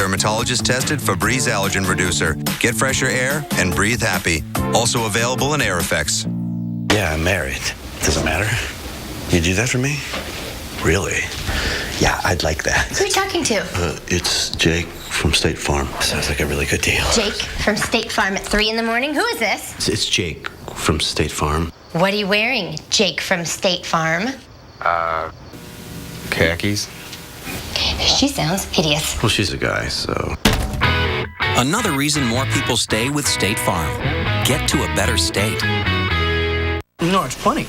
Dermatologist-tested Febreze allergen reducer. Get fresher air and breathe happy. Also available in Air Effects. Yeah, I'm married. Doesn't matter. You do that for me? Really? Yeah, I'd like that. Who are you talking to? It's Jake from State Farm. Sounds like a really good deal. Jake from State Farm at 3 in the morning? Who is this? It's Jake from State Farm. What are you wearing, Jake from State Farm? Khakis. She sounds hideous. Well, she's a guy, so... Another reason more people stay with State Farm. Get to a better state. No, it's funny.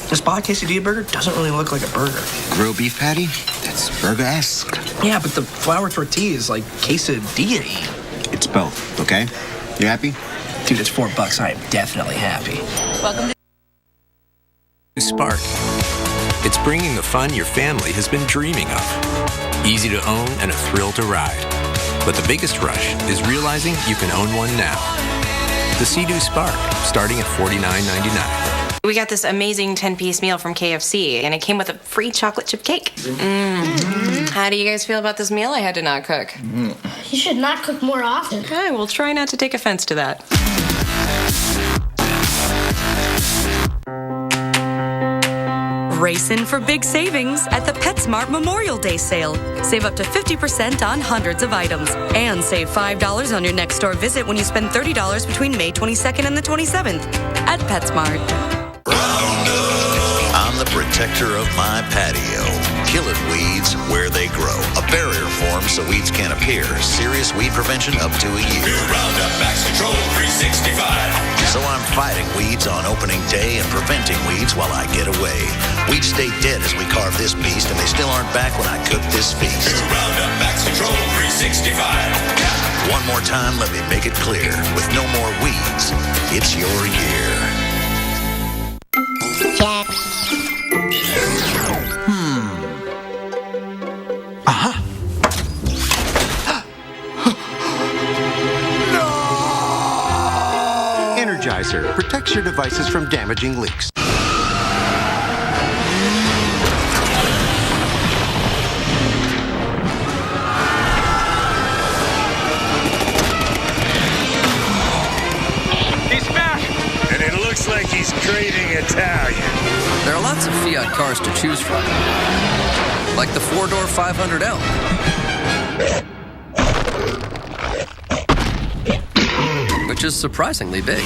This Baja Quesadilla burger doesn't really look like a burger. Grilled beef patty? That's burger-esque. Yeah, but the flour tortilla is like quesadilla-y. It's both, okay? You happy? Dude, it's $4. I am definitely happy. Welcome to Spark. It's bringing the fun your family has been dreaming of. Easy to own and a thrill to ride. But the biggest rush is realizing you can own one now. The Sea-Doo Spark, starting at $49.99. We got this amazing 10-piece meal from KFC, and it came with a free chocolate chip cake. How do you guys feel about this meal I had to not cook? You should not cook more often. I will try not to take offense to that. Race in for big savings at the PetSmart Memorial Day sale. Save up to 50% on hundreds of items. And save $5 on your next store visit when you spend $30 between May 22nd and the 27th at PetSmart. I'm the protector of my patio. Killing weeds where they grow. A barrier forms so weeds can't appear. Serious weed prevention up to a year. New Roundup Max Control 365. So I'm fighting weeds on opening day and preventing weeds while I get away. Weeds stay dead as we carve this beast, and they still aren't back when I cook this feast. New Roundup Max Control 365. One more time, let me make it clear. With no more weeds, it's your year. Jack. Energizer protects your devices from damaging leaks. He's back, and it looks like he's craving Italian. There are lots of Fiat cars to choose from, like the four-door 500L. Which is surprisingly big.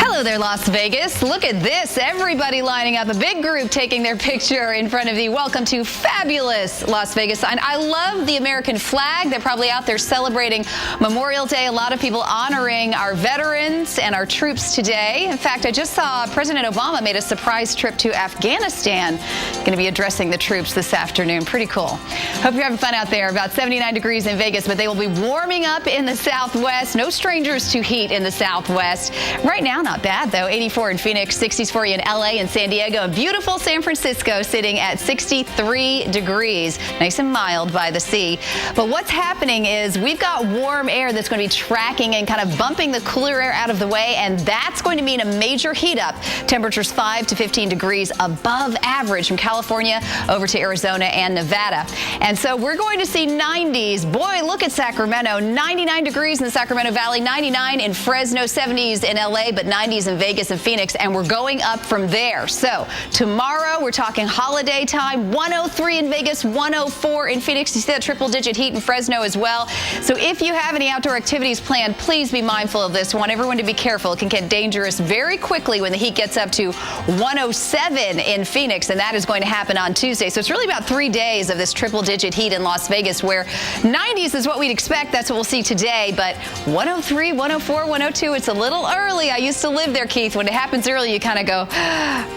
Hello there, Las Vegas. Look at this. Everybody lining up. A big group taking their picture in front of the Welcome to Fabulous Las Vegas sign. I love the American flag. They're probably out there celebrating Memorial Day. A lot of people honoring our veterans and our troops today. In fact, I just saw President Obama made a surprise trip to Afghanistan. Going to be addressing the troops this afternoon. Pretty cool. Hope you're having fun out there. About 79 degrees in Vegas, but they will be warming up in the Southwest. No strangers to heat in the Southwest. Right now, not bad, though. 84 in Phoenix, 60s for you in L.A. and San Diego, and beautiful San Francisco sitting at 63 degrees. Nice and mild by the sea. But what's happening is we've got warm air that's going to be tracking and kind of bumping the cooler air out of the way, and that's going to mean a major heat up. Temperatures 5 to 15 degrees above average from California over to Arizona and Nevada. And so we're going to see 90s. Boy, look at Sacramento. 99 degrees in the Sacramento Valley, 99 in Fresno, 70s in L.A., but 90s in Vegas and Phoenix, and we're going up from there. So tomorrow we're talking holiday time, 103 in Vegas, 104 in Phoenix. You see that triple-digit heat in Fresno as well. So if you have any outdoor activities planned, please be mindful of this. I want everyone to be careful. It can get dangerous very quickly when the heat gets up to 107 in Phoenix, and that is going to happen on Tuesday. So it's really about 3 days of this triple-digit heat in Las Vegas, where 90s is what we'd expect. That's what we'll see today. But 103, 104, 102, it's a little early. I used to live there, Keith. When it happens early, you kind of go,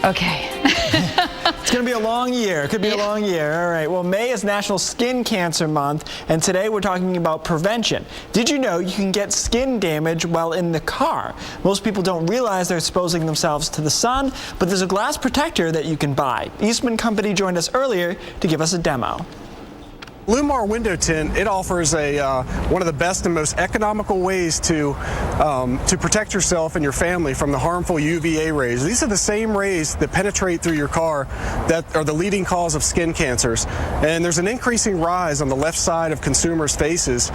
okay. It's going to be a long year. It could be a long year. All right. Well, May is National Skin Cancer Month, and today we're talking about prevention. Did you know you can get skin damage while in the car? Most people don't realize they're exposing themselves to the sun, but there's a glass protector that you can buy. Eastman Company joined us earlier to give us a demo. Lumar window tint, it offers one of the best and most economical ways to protect yourself and your family from the harmful UVA rays. These are the same rays that penetrate through your car that are the leading cause of skin cancers. And there's an increasing rise on the left side of consumers' faces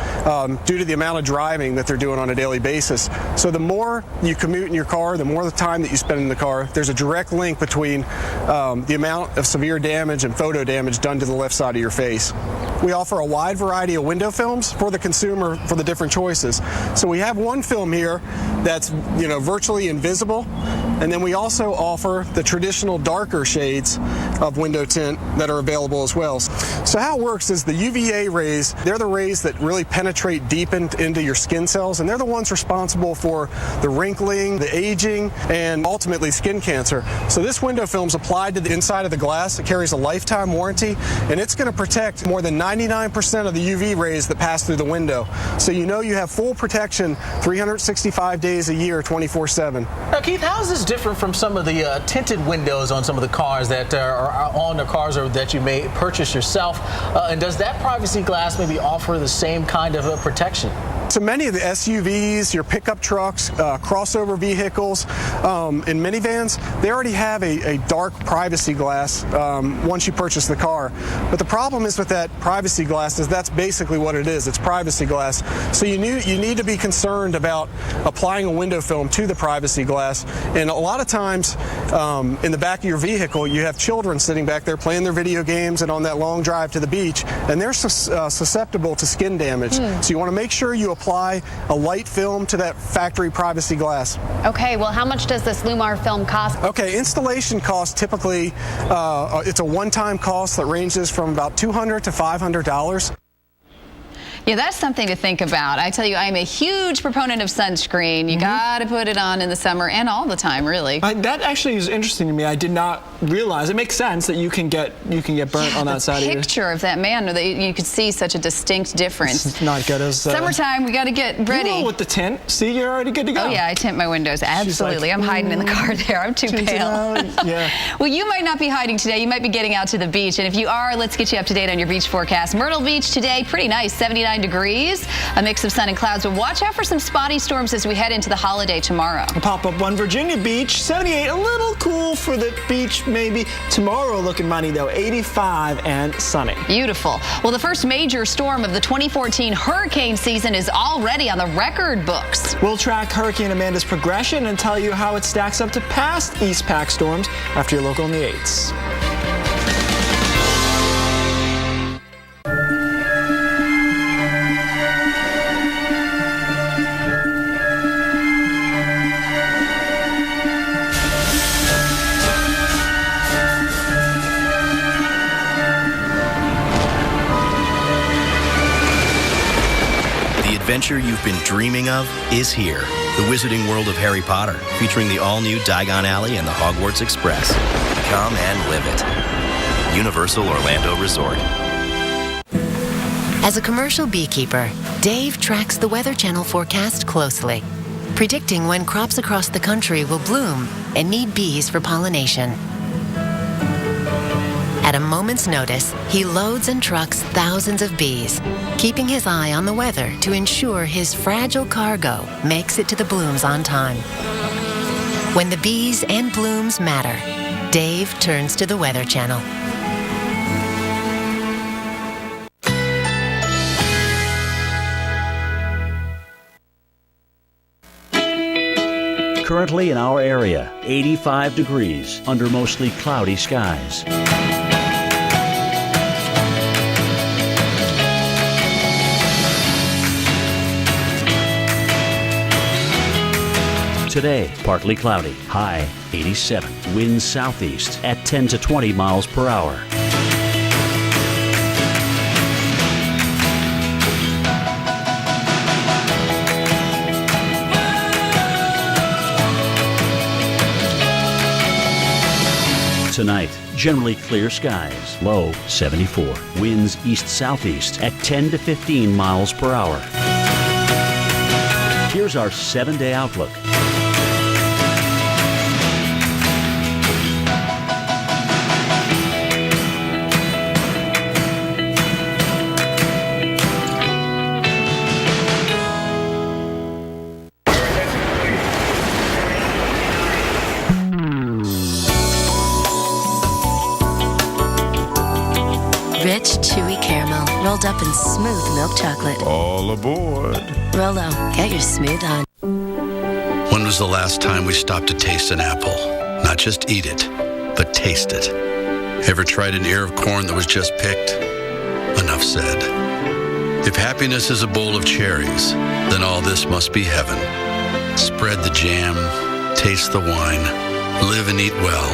due to the amount of driving that they're doing on a daily basis. So the more you commute in your car, the more the time that you spend in the car, there's a direct link between the amount of severe damage and photo damage done to the left side of your face. We offer a wide variety of window films for the consumer for the different choices. So we have one film here that's virtually invisible, and then we also offer the traditional darker shades of window tint that are available as well. So how it works is the UVA rays, they're the rays that really penetrate deep into your skin cells, and they're the ones responsible for the wrinkling, the aging, and ultimately skin cancer. So this window film's applied to the inside of the glass. It carries a lifetime warranty, and it's going to protect more than 99% of the UV rays that pass through the window. So you have full protection 365 days a year, 24/7. Now, Keith, how is this different from some of the tinted windows on some of the cars that are on the cars or that you may purchase yourself? And does that privacy glass maybe offer the same kind of protection? So many of the SUVs, your pickup trucks, crossover vehicles, and minivans, they already have a dark privacy glass once you purchase the car. But the problem is with that privacy glass is that's basically what it is. It's privacy glass. So you need to be concerned about applying a window film to the privacy glass. And a lot of times in the back of your vehicle, you have children sitting back there playing their video games and on that long drive to the beach, and they're susceptible to skin damage. So you want to make sure you apply a light film to that factory privacy glass. Okay, well, how much does this Lumar film cost? Okay, installation cost typically, it's a one-time cost that ranges from about $200 to $500. Yeah, that's something to think about. I tell you, I'm a huge proponent of sunscreen. You gotta put it on in the summer and all the time, really. That actually is interesting to me. I did not realize. It makes sense that you can get burnt on that side of you. The picture of that man, that you could see such a distinct difference. It's not good as summertime. We got to get ready. You roll with the tint. See, you're already good to go. Oh yeah, I tint my windows. Absolutely. Like, I'm hiding in the car there. I'm too pale. Yeah. Well, you might not be hiding today. You might be getting out to the beach, and if you are, let's get you up to date on your beach forecast. Myrtle Beach today, pretty nice, 79 degrees. A mix of sun and clouds, but watch out for some spotty storms as we head into the holiday tomorrow. A pop-up one, Virginia Beach, 78, a little cool for the beach maybe. Tomorrow looking money though, 85 and sunny. Beautiful. Well, the first major storm of the 2014 hurricane season is already on the record books. We'll track Hurricane Amanda's progression and tell you how it stacks up to past East Pac storms after your local on the 8s. The adventure you've been dreaming of is here. The Wizarding World of Harry Potter, featuring the all-new Diagon Alley and the Hogwarts Express. Come and live it. Universal Orlando Resort. As a commercial beekeeper, Dave tracks the Weather Channel forecast closely, predicting when crops across the country will bloom and need bees for pollination. At a moment's notice, he loads and trucks thousands of bees, keeping his eye on the weather to ensure his fragile cargo makes it to the blooms on time. When the bees and blooms matter, Dave turns to the Weather Channel. Currently in our area, 85 degrees under mostly cloudy skies. Today, partly cloudy, high 87. Winds southeast at 10 to 20 miles per hour. Tonight, generally clear skies, low 74. Winds east-southeast at 10 to 15 miles per hour. Here's our 7-day outlook. Rich, chewy caramel rolled up in smooth milk chocolate. All aboard. Rolo, get your smooth on. When was the last time we stopped to taste an apple? Not just eat it, but taste it. Ever tried an ear of corn that was just picked? Enough said. If happiness is a bowl of cherries, then all this must be heaven. Spread the jam, taste the wine, live and eat well.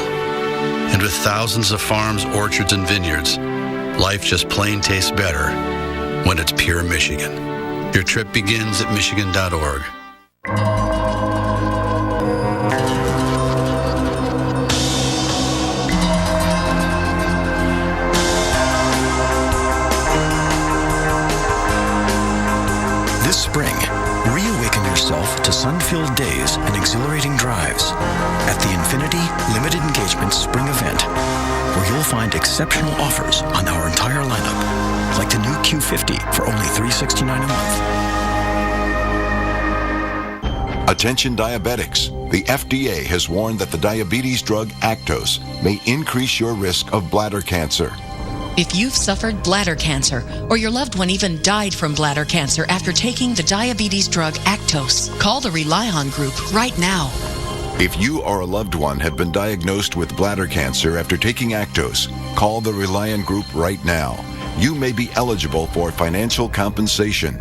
And with thousands of farms, orchards, and vineyards, life just plain tastes better when it's pure Michigan. Your trip begins at Michigan.org. This spring, reawaken yourself to sun-filled days and exhilarating drives at the Infinity Limited Engagement Spring Event, where you'll find exceptional offers on our entire lineup, like the new Q50 for only $369 a month. Attention diabetics. The FDA has warned that the diabetes drug Actos may increase your risk of bladder cancer. If you've suffered bladder cancer, or your loved one even died from bladder cancer after taking the diabetes drug Actos, call the Rely On Group right now. If you or a loved one have been diagnosed with bladder cancer after taking Actos, call the Reliant Group right now. You may be eligible for financial compensation.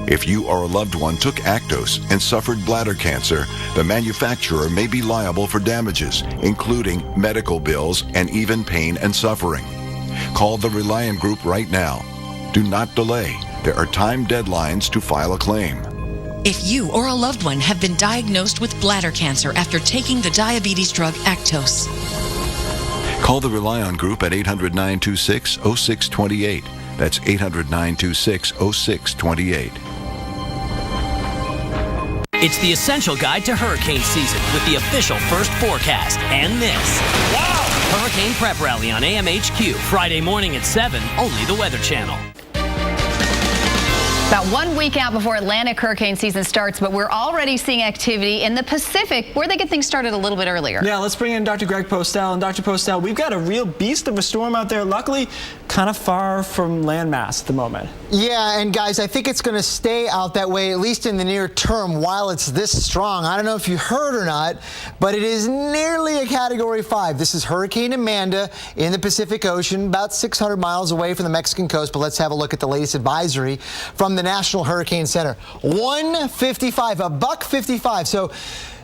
If you or a loved one took Actos and suffered bladder cancer, the manufacturer may be liable for damages, including medical bills and even pain and suffering. Call the Reliant Group right now. Do not delay. There are time deadlines to file a claim. If you or a loved one have been diagnosed with bladder cancer after taking the diabetes drug Actos, call the Reliant Group at 800-926-0628. That's 800-926-0628. It's the essential guide to hurricane season with the official first forecast and this. Wow! Hurricane Prep Rally on AMHQ, Friday morning at 7, only the Weather Channel. About 1 week out before Atlantic hurricane season starts, but we're already seeing activity in the Pacific where they get things started a little bit earlier. Yeah, let's bring in Dr. Greg Postel. And Dr. Postel, we've got a real beast of a storm out there, luckily kind of far from landmass at the moment. Yeah, and guys, I think it's going to stay out that way, at least in the near term, while it's this strong. I don't know if you heard or not, but it is nearly a Category 5. This is Hurricane Amanda in the Pacific Ocean, about 600 miles away from the Mexican coast. But let's have a look at the latest advisory from the National Hurricane Center. 155, $155. So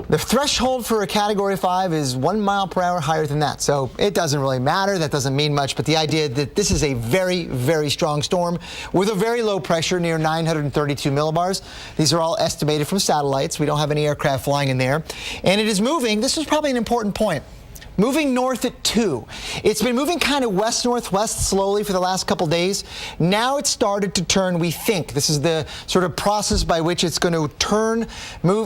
the threshold for a Category 5 is 1 mile per hour higher than that. So it doesn't really matter. That doesn't mean much. But the idea that this is a very, very strong storm with a very low pressure near 932 millibars. These are all estimated from satellites. We don't have any aircraft flying in there. And it is moving. This is probably an important point. Moving north at 2. It's been moving kind of west-northwest slowly for the last couple days. Now it's started to turn, we think. This is the sort of process by which it's going to turn,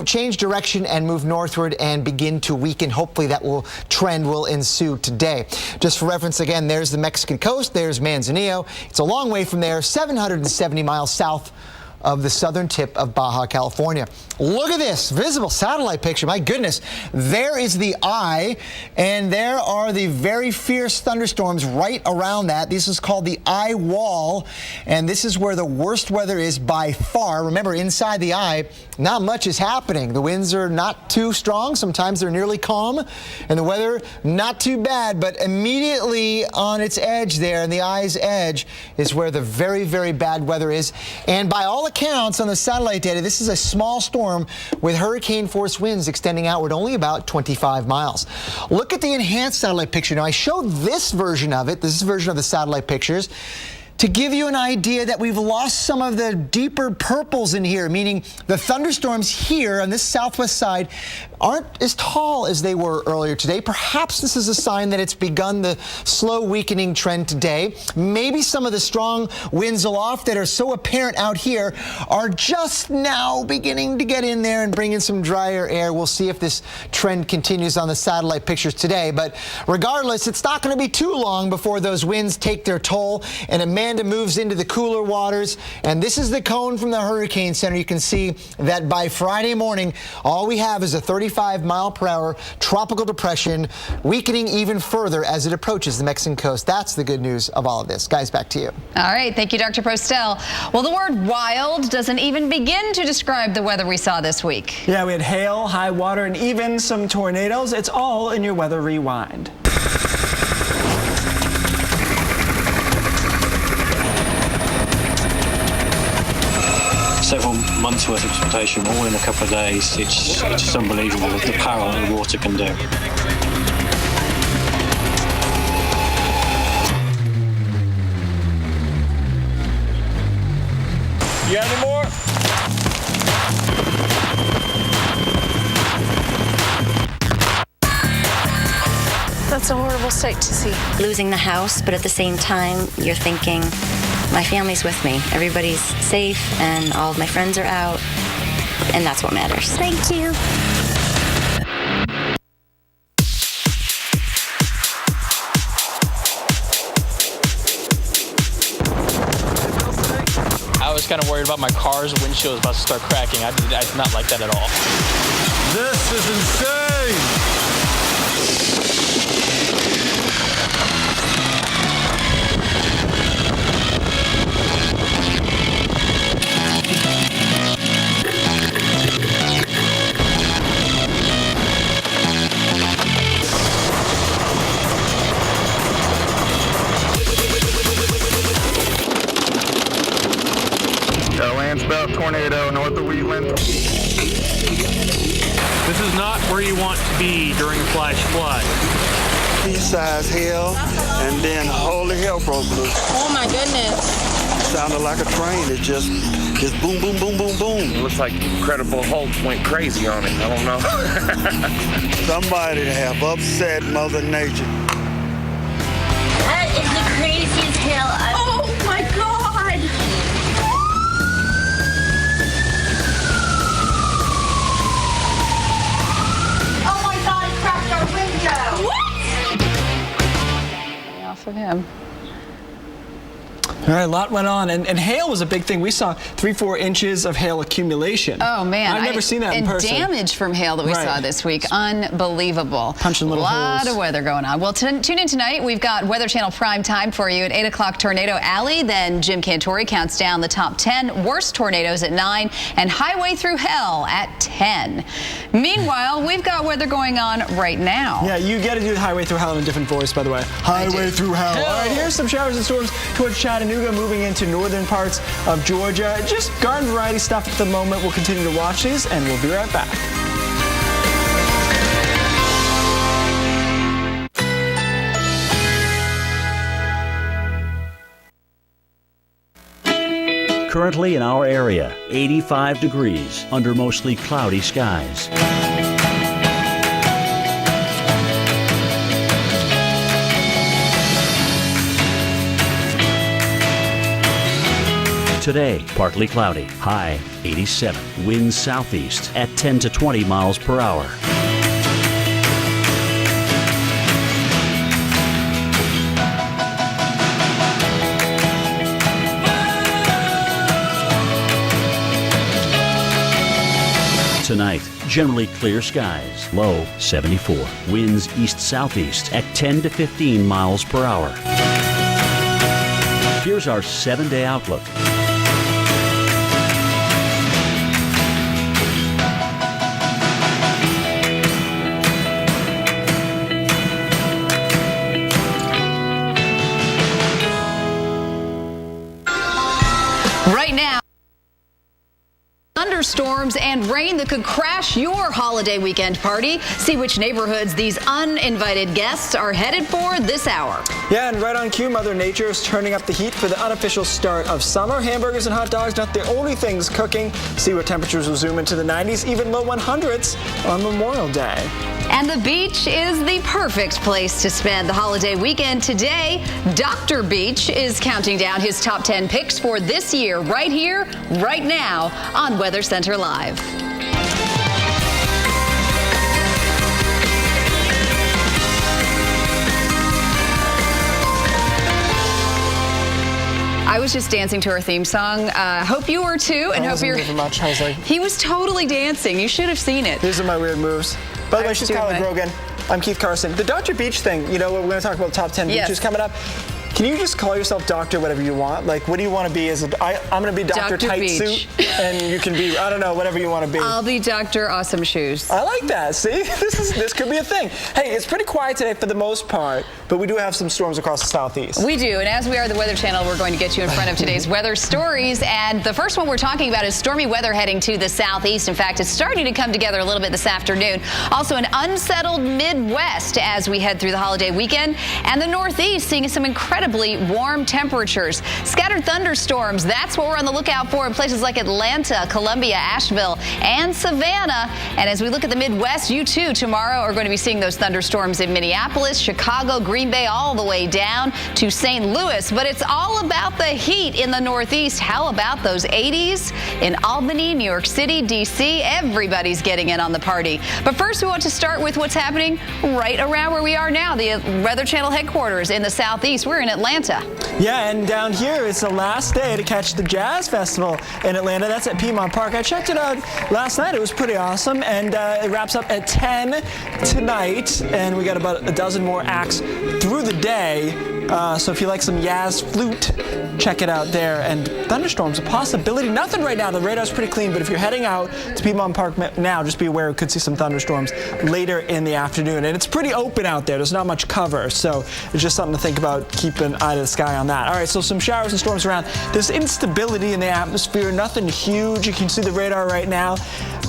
change direction and move northward and begin to weaken. Hopefully that trend will ensue today. Just for reference again, there's the Mexican coast, there's Manzanillo. It's a long way from there, 770 miles south of the southern tip of Baja California. Look at this visible satellite picture. My goodness, there is the eye, and there are the very fierce thunderstorms right around that. This is called the eye wall, and this is where the worst weather is by far. Remember, inside the eye, not much is happening. The winds are not too strong. Sometimes they're nearly calm, and the weather not too bad, but immediately on its edge there, in the eye's edge, is where the very, very bad weather is. And by all accounts on the satellite data, this is a small storm with hurricane force winds extending outward only about 25 miles. Look at the enhanced satellite picture. Now, I showed this version of it. This is a version of the satellite pictures to give you an idea that we've lost some of the deeper purples in here, meaning the thunderstorms here on this southwest side aren't as tall as they were earlier today. Perhaps this is a sign that it's begun the slow weakening trend today. Maybe some of the strong winds aloft that are so apparent out here are just now beginning to get in there and bring in some drier air. We'll see if this trend continues on the satellite pictures today. But regardless, it's not going to be too long before those winds take their toll, and Amanda Amanda moves into the cooler waters, and this is the cone from the Hurricane Center. You can see that by Friday morning, all we have is a 35-mile-per-hour tropical depression, weakening even further as it approaches the Mexican coast. That's the good news of all of this. Guys, back to you. All right. Thank you, Dr. Postel. Well, the word wild doesn't even begin to describe the weather we saw this week. Yeah, we had hail, high water, and even some tornadoes. It's all in your Weather Rewind. Several months worth of precipitation all in a couple of days. It's just unbelievable the power that the water can do. You got any more? That's a horrible sight to see. Losing the house, but at the same time, you're thinking, my family's with me. Everybody's safe, and all of my friends are out, and that's what matters. Thank you. I was kind of worried about my car's windshield was about to start cracking. I did not like that at all. This is insane! Lansbelt tornado north of Wheatland. This is not where you want to be during a flash flood. Pea-sized hail, and then holy hell broke loose. Oh my goodness. Sounded like a train. It just boom, boom, boom, boom, boom. It looks like Incredible Hulk went crazy on it. I don't know. Somebody have upset Mother Nature. That is the craziest hail I've... Oh my God! Off of him. All right, a lot went on, and hail was a big thing. We saw 3-4 inches of hail accumulation. Oh, man. I've never seen that in person. And damage from hail that we saw this week. Unbelievable. Punching little holes. A lot of weather going on. Well, tune in tonight. We've got Weather Channel Prime Time for you at 8 o'clock Tornado Alley. Then Jim Cantori counts down the top 10 worst tornadoes at 9 and Highway Through Hell at 10. Meanwhile, we've got weather going on right now. Yeah, you got to do the Highway Through Hell in a different voice, by the way. Highway Through Hell. All right, here's some showers and storms towards Chattanooga, moving into northern parts of Georgia. Just garden variety stuff at the moment. We'll continue to watch these, and we'll be right back. Currently in our area, 85 degrees under mostly cloudy skies. Today, partly cloudy, high 87. Winds southeast at 10 to 20 miles per hour. Tonight, generally clear skies, low 74. Winds east-southeast at 10 to 15 miles per hour. Here's our 7-day outlook. Right now, thunderstorms and rain that could crash your holiday weekend party. See which neighborhoods these uninvited guests are headed for this hour. Yeah, and right on cue, Mother Nature is turning up the heat for the unofficial start of summer. Hamburgers and hot dogs, not the only things cooking. See what temperatures will zoom into the 90s, even low 100s on Memorial Day. And the beach is the perfect place to spend the holiday weekend today. Dr. Beach is counting down his top 10 picks for this year right here, right now on Weather Center Live. I was just dancing to our theme song. Hope you were too, and hope you're. Much. I was like, he was totally dancing. You should have seen it. These are my weird moves. By the way, she's Kyla Grogan. I'm Keith Carson. The Dr. Beach thing, you know, we're going to talk about top 10 beaches coming up. Can you just call yourself Doctor whatever you want? Like, what do you want to be as I'm going to be Dr. Tight Suit, and you can be, I don't know, whatever you want to be. I'll be Dr. Awesome Shoes. I like that. See? This could be a thing. Hey, it's pretty quiet today for the most part, but we do have some storms across the southeast. We do, and as we are the Weather Channel, we're going to get you in front of today's weather stories, and the first one we're talking about is stormy weather heading to the southeast. In fact, it's starting to come together a little bit this afternoon. Also, an unsettled Midwest as we head through the holiday weekend, and the Northeast seeing some incredibly warm temperatures. Scattered thunderstorms, that's what we're on the lookout for in places like Atlanta, Columbia, Asheville, and Savannah. And as we look at the Midwest, you too tomorrow are going to be seeing those thunderstorms in Minneapolis, Chicago, Green Bay, all the way down to St. Louis. But it's all about the heat in the Northeast. How about those 80s in Albany, New York City, D.C.? Everybody's getting in on the party. But first, we want to start with what's happening right around where we are now, the Weather Channel headquarters in the Southeast. We're in Atlanta. Yeah, and down here, it's the last day to catch the Jazz Festival in Atlanta. That's at Piedmont Park. I checked it out last night. It was pretty awesome, and it wraps up at 10 tonight, and we got about a dozen more acts through the day. So if you like some Yaz flute, check it out there. And thunderstorms, a possibility. Nothing right now. The radar's pretty clean, but if you're heading out to Piedmont Park now, just be aware we could see some thunderstorms later in the afternoon. And it's pretty open out there. There's not much cover, so it's just something to think about. Keep an eye to the sky on that. All right, so some showers and storms around. There's instability in the atmosphere. Nothing huge. You can see the radar right now.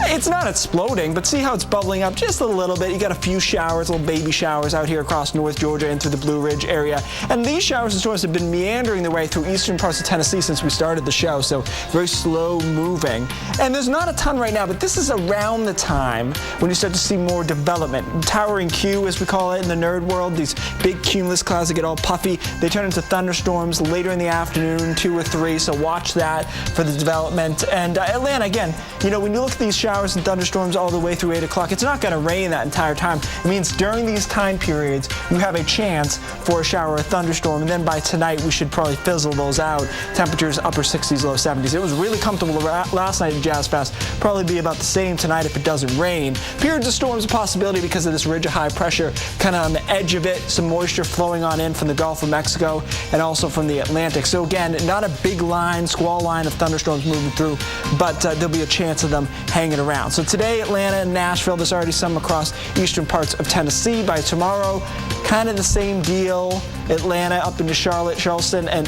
It's not exploding, but see how it's bubbling up just a little bit. You got a few showers, little baby showers out here across North Georgia into the Blue Ridge area. And these showers and storms have been meandering their way through eastern parts of Tennessee since we started the show, so very slow moving. And there's not a ton right now, but this is around the time when you start to see more development. Towering Q, as we call it in the nerd world, these big cumulus clouds that get all puffy, they turn into thunderstorms later in the afternoon, 2 or 3, so watch that for the development. And Atlanta, again, you know, when you look at these showers and thunderstorms all the way through 8 o'clock, it's not going to rain that entire time. It means during these time periods, you have a chance for a shower or thunderstorm, and then by tonight, we should probably fizzle those out. Temperatures upper 60s, low 70s. It was really comfortable last night at Jazz Fest. Probably be about the same tonight if it doesn't rain. Periods of storms a possibility because of this ridge of high pressure kind of on the edge of it. Some moisture flowing on in from the Gulf of Mexico and also from the Atlantic. So again, not a big line, squall line of thunderstorms moving through, but there'll be a chance of them hanging around. So today, Atlanta and Nashville, there's already some across eastern parts of Tennessee. By tomorrow, kind of the same deal. Atlanta up into Charlotte, Charleston, and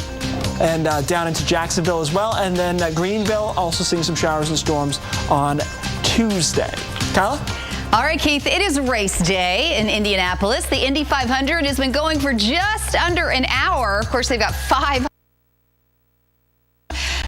down into Jacksonville as well. And then Greenville, also seeing some showers and storms on Tuesday. Kyla? All right, Keith, it is race day in Indianapolis. The Indy 500 has been going for just under an hour. Of course, they've got 5.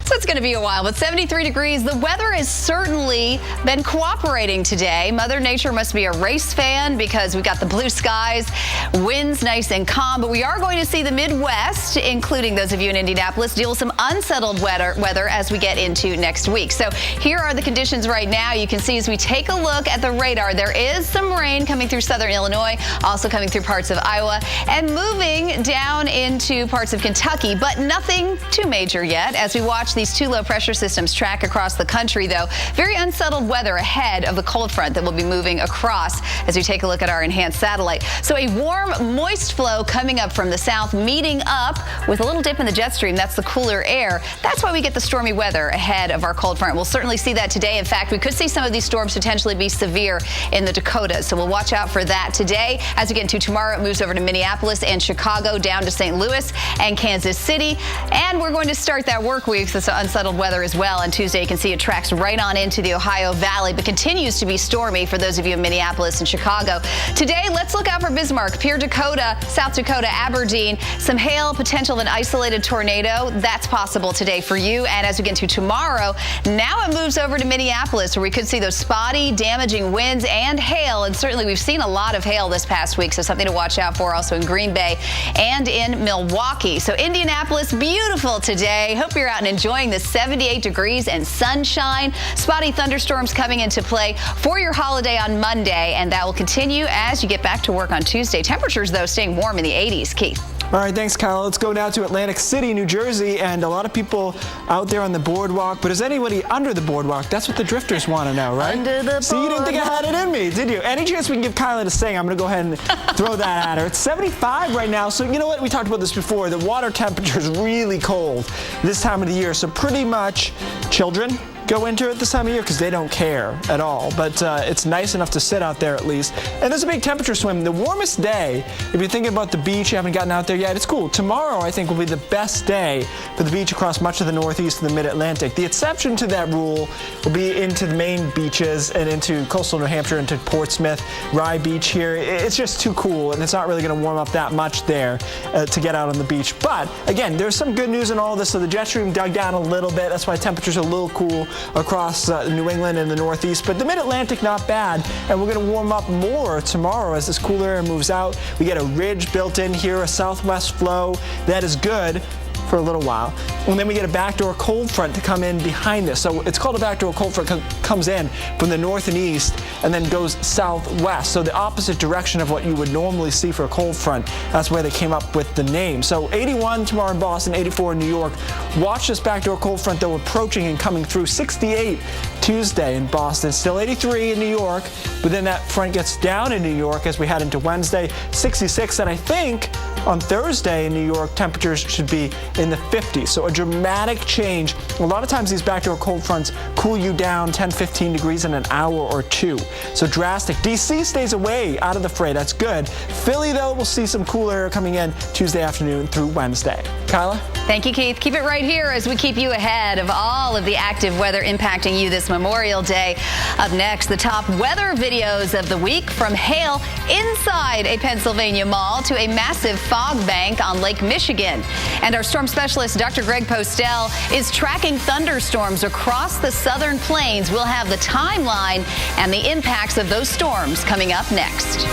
So it's going to be a while, but 73 degrees. The weather has certainly been cooperating today. Mother Nature must be a race fan because we've got the blue skies, winds nice and calm, but we are going to see the Midwest, including those of you in Indianapolis, deal with some unsettled weather as we get into next week. So here are the conditions right now. You can see as we take a look at the radar, there is some rain coming through southern Illinois, also coming through parts of Iowa, and moving down into parts of Kentucky, but nothing too major yet as we watch these 2 low pressure systems track across the country, though. Very unsettled weather ahead of the cold front that will be moving across as we take a look at our enhanced satellite. So a warm, moist flow coming up from the south, meeting up with a little dip in the jet stream. That's the cooler air. That's why we get the stormy weather ahead of our cold front. We'll certainly see that today. In fact, we could see some of these storms potentially be severe in the Dakotas. So we'll watch out for that today. As we get into tomorrow, it moves over to Minneapolis and Chicago, down to St. Louis and Kansas City. And we're going to start that work week with unsettled weather as well. On Tuesday, you can see it tracks right on into the Ohio Valley, but continues to be stormy for those of you in Minneapolis and Chicago. Today, let's look out for Bismarck, Pierre Dakota, South Dakota, Aberdeen. Some hail, potential of an isolated tornado. That's possible today for you. And as we get into tomorrow, now it moves over to Minneapolis, where we could see those spotty, damaging winds and hail. And certainly we've seen a lot of hail this past week, so something to watch out for also in Green Bay and in Milwaukee. So Indianapolis, beautiful today. Hope you're out and enjoying the 78 degrees and sunshine. Spotty thunderstorms coming into play for your holiday on Monday, and that will continue as you get back to work on Tuesday. Temperatures, though, staying warm in the 80s. Keith. All right, thanks, Kyle. Let's go now to Atlantic City, New Jersey, and a lot of people out there on the boardwalk. But is anybody under the boardwalk? That's what the drifters want to know, right? Under the See, you didn't think I had it in me, did you? Any chance we can give Kyla to sing? I'm going to go ahead and throw that at her. It's 75 right now, so you know what? We talked about this before. The water temperature is really cold this time of the year, so pretty much children go into it this time of year because they don't care at all. But it's nice enough to sit out there at least. And there's a big temperature swing. The warmest day, if you're thinking about the beach, you haven't gotten out there yet, it's cool. Tomorrow, I think, will be the best day for the beach across much of the Northeast and the Mid-Atlantic. The exception to that rule will be into the main beaches and into coastal New Hampshire, into Portsmouth, Rye Beach here. It's just too cool, and it's not really going to warm up that much there to get out on the beach. But, again, there's some good news in all this. So the jet stream dug down a little bit. That's why temperatures are a little cool across New England and the Northeast, but the Mid-Atlantic not bad, and we're going to warm up more tomorrow as this cooler air moves out. We get a ridge built in here, a southwest flow that is good for a little while, and then we get a backdoor cold front to come in behind this. So it's called a backdoor cold front because it comes in from the north and east and then goes southwest, so the opposite direction of what you would normally see for a cold front. That's where they came up with the name. So 81 tomorrow in Boston, 84 in New York. Watch this backdoor cold front though approaching and coming through. 68 Tuesday in Boston, still 83 in New York, but then that front gets down in New York as we head into Wednesday. 66, and I think on Thursday in New York, temperatures should be in the 50s. So a dramatic change. A lot of times these backdoor cold fronts cool you down 10, 15 degrees in an hour or two. So drastic. DC stays away out of the fray. That's good. Philly, though, will see some cool air coming in Tuesday afternoon through Wednesday. Kyla? Thank you, Keith. Keep it right here as we keep you ahead of all of the active weather impacting you this Memorial Day. Up next, the top weather videos of the week, from hail inside a Pennsylvania mall to a massive fog bank on Lake Michigan. And our storm specialist, Dr. Greg Postel, is tracking thunderstorms across the southern plains. We'll have the timeline and the impacts of those storms coming up next.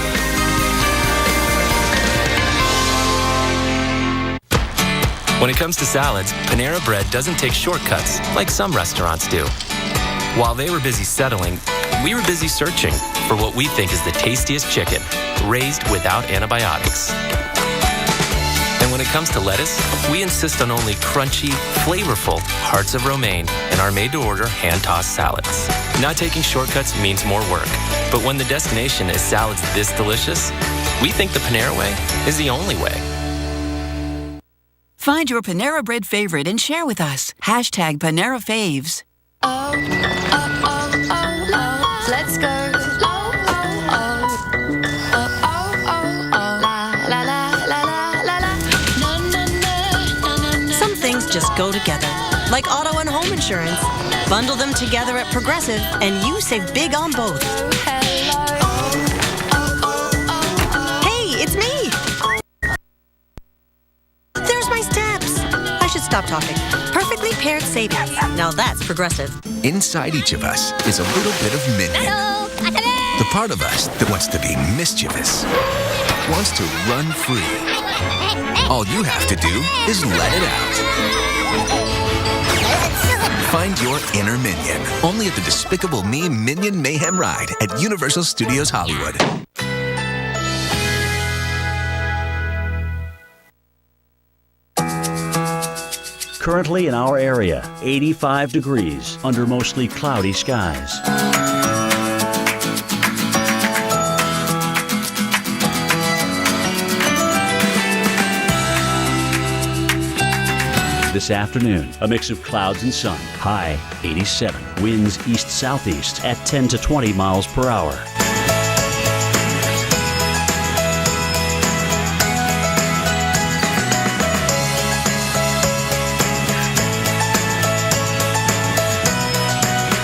When it comes to salads, Panera Bread doesn't take shortcuts like some restaurants do. While they were busy settling, we were busy searching for what we think is the tastiest chicken, raised without antibiotics. And when it comes to lettuce, we insist on only crunchy, flavorful hearts of romaine in our made-to-order hand-tossed salads. Not taking shortcuts means more work, but when the destination is salads this delicious, we think the Panera way is the only way. Find your Panera Bread favorite and share with us. Hashtag Panera Faves. Let's go. Some things just go together, like auto and home insurance. Bundle them together at Progressive, and you save big on both. Hey, it's me. There's my steps. I should stop talking. Perfectly paired savings. Now that's Progressive. Inside each of us is a little bit of Minion. The part of us that wants to be mischievous, wants to run free. All you have to do is let it out. Find your inner Minion, only at the Despicable Me Minion Mayhem Ride at Universal Studios Hollywood. Currently in our area, 85 degrees under mostly cloudy skies. This afternoon, a mix of clouds and sun. High 87. Winds east-southeast at 10 to 20 miles per hour.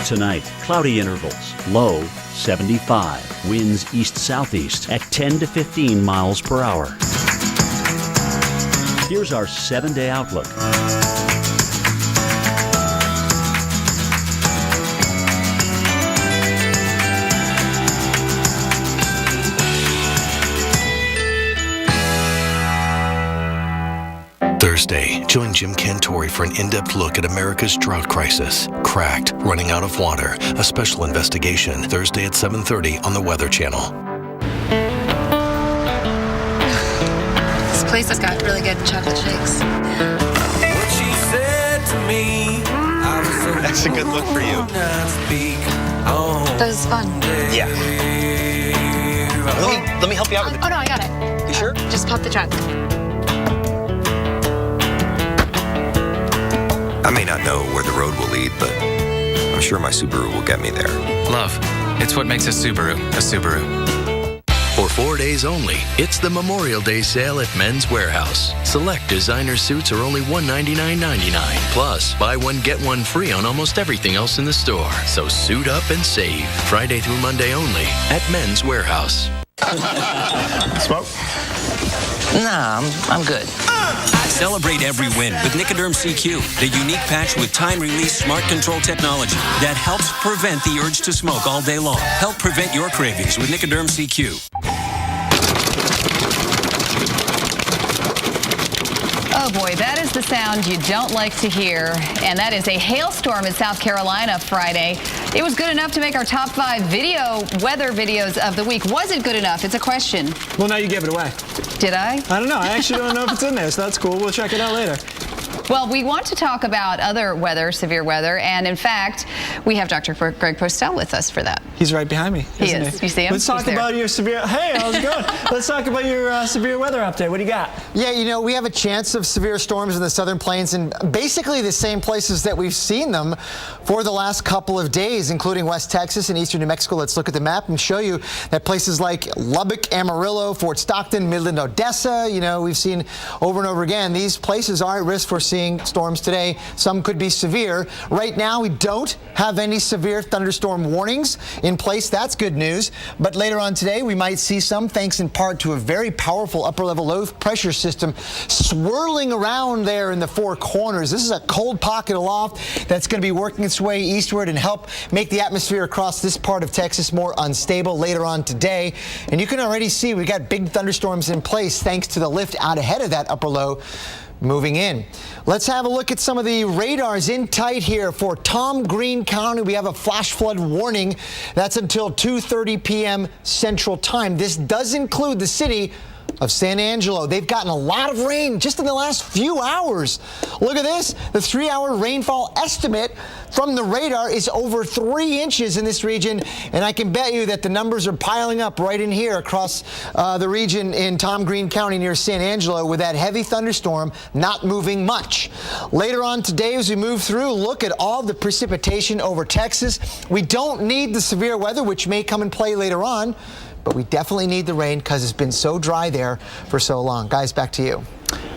Tonight, cloudy intervals. Low 75. Winds east-southeast at 10 to 15 miles per hour. Here's our 7-day outlook. Thursday, join Jim Cantori for an in-depth look at America's drought crisis. Cracked, running out of water, a special investigation. Thursday at 7:30 on the Weather Channel. This place place has got really good chocolate shakes. What she said to me, that's a good look for you. That was fun. Yeah. Let me help you out with it. Oh no, I got it. You sure? Just pop the trunk. I may not know where the road will lead, but I'm sure my Subaru will get me there. Love. It's what makes a Subaru a Subaru. For 4 days only, it's the Memorial Day sale at Men's Warehouse. Select designer suits are only $199.99. Plus, buy one, get one free on almost everything else in the store. So suit up and save. Friday through Monday only at Men's Warehouse. Smoke? Nah, I'm good. Celebrate every win with Nicoderm CQ, the unique patch with time-release smart control technology that helps prevent the urge to smoke all day long. Help prevent your cravings with Nicoderm CQ. Oh boy, that is the sound you don't like to hear, and that is a hailstorm in South Carolina Friday. It was good enough to make our top 5 weather videos of the week. Was it good enough? It's a question. Well, now you gave it away. Did I? I don't know. I actually don't know if it's in there, so that's cool. We'll check it out later. Well, we want to talk about other weather, severe weather, and in fact, we have Dr. Greg Postel with us for that. He's right behind me. He is. You see him? Let's talk about your severe. Hey, how's it going? Let's talk about your severe weather update. What do you got? Yeah, you know, we have a chance of severe storms in the southern plains in basically the same places that we've seen them for the last couple of days, including West Texas and eastern New Mexico. Let's look at the map and show you that places like Lubbock, Amarillo, Fort Stockton, Midland, Odessa, you know, we've seen over and over again, these places are at risk for seeing storms today. Some could be severe. Right now, we don't have any severe thunderstorm warnings in place. That's good news. But later on today, we might see some, thanks in part to a very powerful upper-level low pressure system swirling around there in the Four Corners. This is a cold pocket aloft that's going to be working its way eastward and help make the atmosphere across this part of Texas more unstable later on today. And you can already see we got big thunderstorms in place thanks to the lift out ahead of that upper low moving in. Let's have a look at some of the radars in tight here. For Tom Green County, we have a flash flood warning. That's until 2:30 p.m. Central Time. This does include the city of San Angelo. They've gotten a lot of rain just in the last few hours. Look at this. The 3-hour rainfall estimate from the radar is over 3 inches in this region, and I can bet you that the numbers are piling up right in here across the region in Tom Green County near San Angelo with that heavy thunderstorm not moving much. Later on today, as we move through, look at all the precipitation over Texas. We don't need the severe weather, which may come in play later on, but we definitely need the rain because it's been so dry there for so long. Guys, back to you.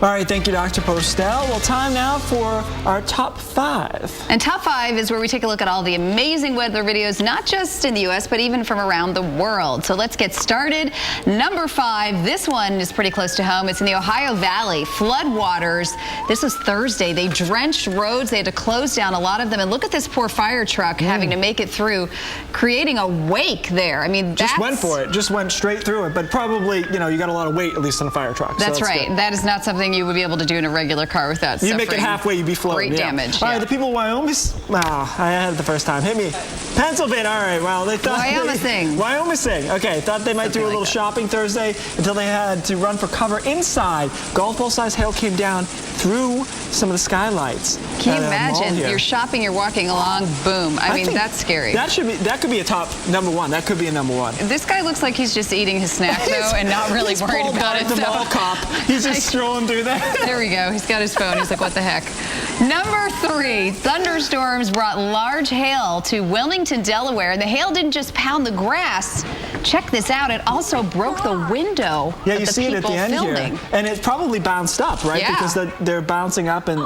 All right, thank you, Dr. Postel. Well, time now for our top 5. And top 5 is where we take a look at all the amazing weather videos, not just in the U.S., but even from around the world. So let's get started. Number 5, this one is pretty close to home. It's in the Ohio Valley. Floodwaters. This was Thursday. They drenched roads. They had to close down a lot of them. And look at this poor fire truck having to make it through, creating a wake there. I mean, just went for it. Just went straight through it. But probably, you know, you got a lot of weight, at least on a fire truck. That's right. Good. That is not something you would be able to do in a regular car without suffering. You make it halfway, you'd be floating. Great damage. All right, the people of Wyoming. I had it the first time. Hit me. Pennsylvania. All right. Well, they thought Wyoming. Okay. Thought they might do a little shopping Thursday until they had to run for cover inside. Golf ball-sized hail came down through some of the skylights. Can you imagine? You're shopping. You're walking along. Boom. I mean, that's scary. That could be a top number 1. That could be a number 1. This guy looks like he's just eating his snack though, and not really worried about it. The mall cop. He's just strolling through there. There we go. He's got his phone. He's like, what the heck? Number 3, thunderstorms brought large hail to Wilmington, Delaware. The hail didn't just pound the grass. Check this out. It also broke the window. Yeah, you see it at the end here. And it probably bounced up, right? Yeah. Because they're bouncing up and,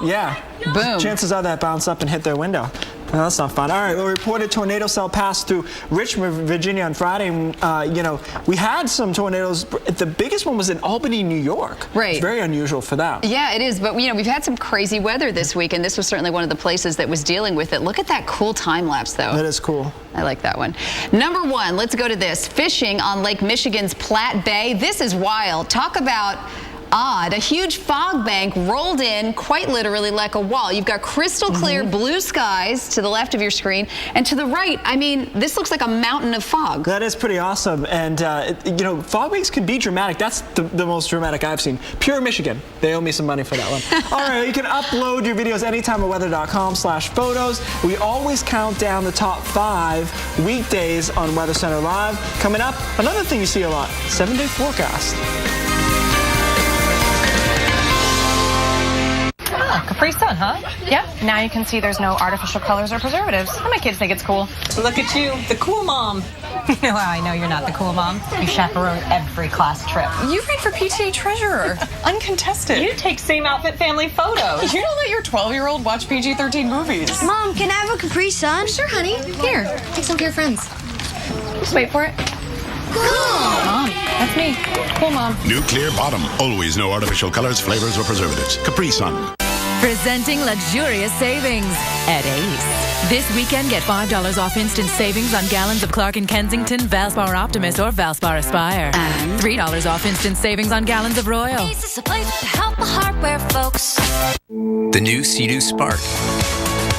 boom. Chances are that bounced up and hit their window. No, that's not fun. All right, well, reported tornado cell passed through Richmond, Virginia on Friday. You know, we had some tornadoes. The biggest one was in Albany, New York. Right. It's very unusual for that. Yeah, it is. But, you know, we've had some crazy weather this week, and this was certainly one of the places that was dealing with it. Look at that cool time lapse, though. That is cool. I like that one. Number 1, let's go to this. Fishing on Lake Michigan's Platte Bay. This is wild. Talk about odd. A huge fog bank rolled in quite literally like a wall. You've got crystal clear blue skies to the left of your screen, and to the right, I mean, this looks like a mountain of fog. That is pretty awesome, and you know, fog banks can be dramatic. That's the most dramatic I've seen. Pure Michigan. They owe me some money for that one. All right, you can upload your videos anytime at weather.com/photos. We always count down the top 5 weekdays on Weather Center Live. Coming up, another thing you see a lot, 7-day forecast. Capri Sun, huh? Yeah. Now you can see there's no artificial colors or preservatives. And my kids think it's cool. Look at you, the cool mom. You know how I know you're not the cool mom? You chaperone every class trip. You read for PTA treasurer, uncontested. You take same outfit family photos. You don't let your 12-year-old watch PG-13 movies. Mom, can I have a Capri Sun? Sure, honey. Here, take some to your friends. Just wait for it. Cool. Mom, that's me. Cool mom. New Clear Bottom. Always no artificial colors, flavors, or preservatives. Capri Sun. Presenting luxurious savings at Ace. This weekend, get $5 off instant savings on gallons of Clark & Kensington, Valspar Optimus, or Valspar Aspire. And $3 off instant savings on gallons of Royal. Ace is a place to help the hardware folks. The new Sea-Doo Spark.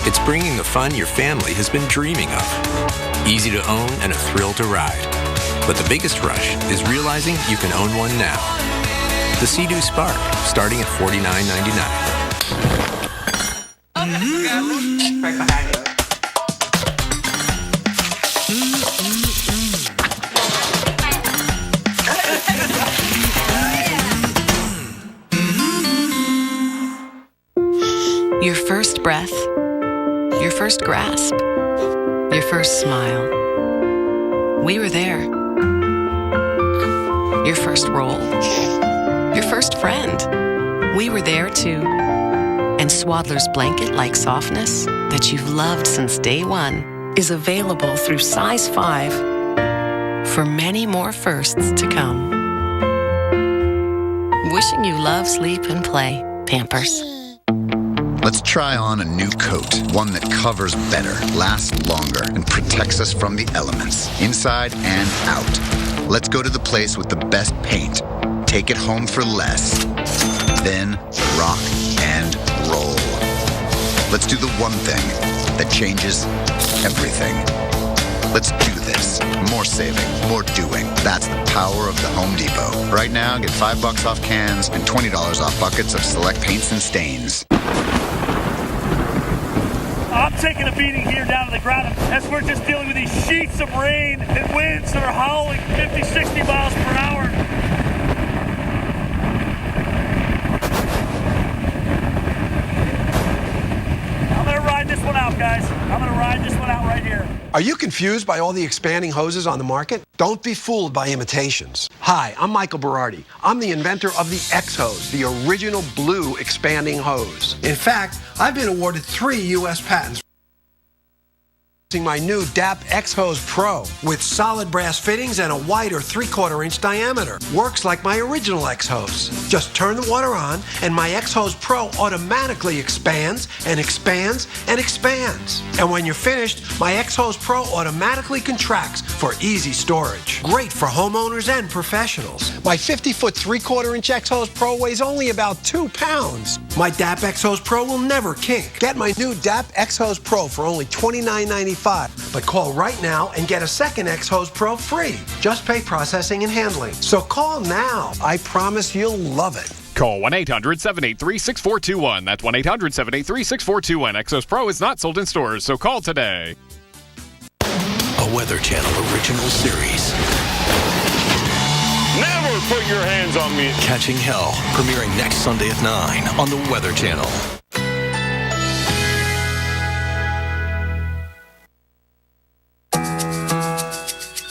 It's bringing the fun your family has been dreaming of. Easy to own and a thrill to ride. But the biggest rush is realizing you can own one now. The Sea-Doo Spark, starting at $49.99. Your first breath, your first grasp, your first smile. We were there. Your first role, your first friend. We were there too. And Swaddler's blanket-like softness that you've loved since day one is available through size 5 for many more firsts to come. Wishing you love, sleep, and play. Pampers. Let's try on a new coat, one that covers better, lasts longer, and protects us from the elements, inside and out. Let's go to the place with the best paint. Take it home for less. Then rock and roll. Let's do the one thing that changes everything. Let's do this. More saving, more doing. That's the power of the Home Depot. Right now, get $5 off cans and $20 off buckets of select paints and stains. I'm taking a beating here down to the ground as we're just dealing with these sheets of rain and winds that are howling 50, 60 miles per hour. I'm going to ride this one out, guys. I'm going to ride this one out right here. Are you confused by all the expanding hoses on the market? Don't be fooled by imitations. Hi, I'm Michael Berardi. I'm the inventor of the X-Hose, the original blue expanding hose. In fact, I've been awarded 3 U.S. patents. My new DAP X-Hose Pro with solid brass fittings and a wider 3/4 inch diameter. Works like my original X-Hose. Just turn the water on and my X-Hose Pro automatically expands and expands and expands. And when you're finished, my X-Hose Pro automatically contracts for easy storage. Great for homeowners and professionals. My 50-foot 3/4 inch X-Hose Pro weighs only about 2 pounds. My DAP X-Hose Pro will never kink. Get my new DAP X-Hose Pro for only $29.95. But call right now and get a second X-Hose Pro free. Just pay processing and handling. So call now. I promise you'll love it. Call 1-800-783-6421. That's 1-800-783-6421. X-Hose Pro is not sold in stores, so call today. A Weather Channel original series. Never put your hands on me. Catching Hell, premiering next Sunday at 9 on the Weather Channel.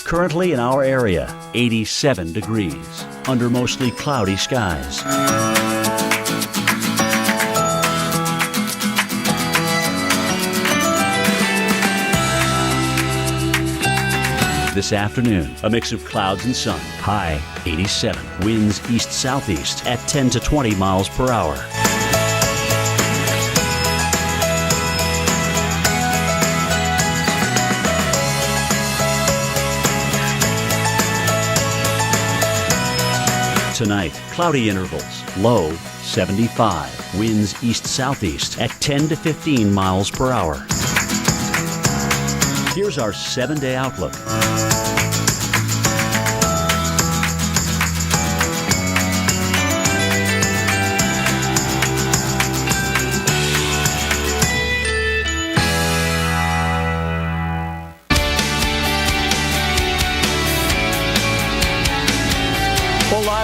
Currently in our area, 87 degrees, under mostly cloudy skies. This afternoon, a mix of clouds and sun. High 87. Winds east-southeast at 10 to 20 miles per hour. Tonight, cloudy intervals, low 75. Winds east-southeast at 10 to 15 miles per hour. Here's our 7-day outlook.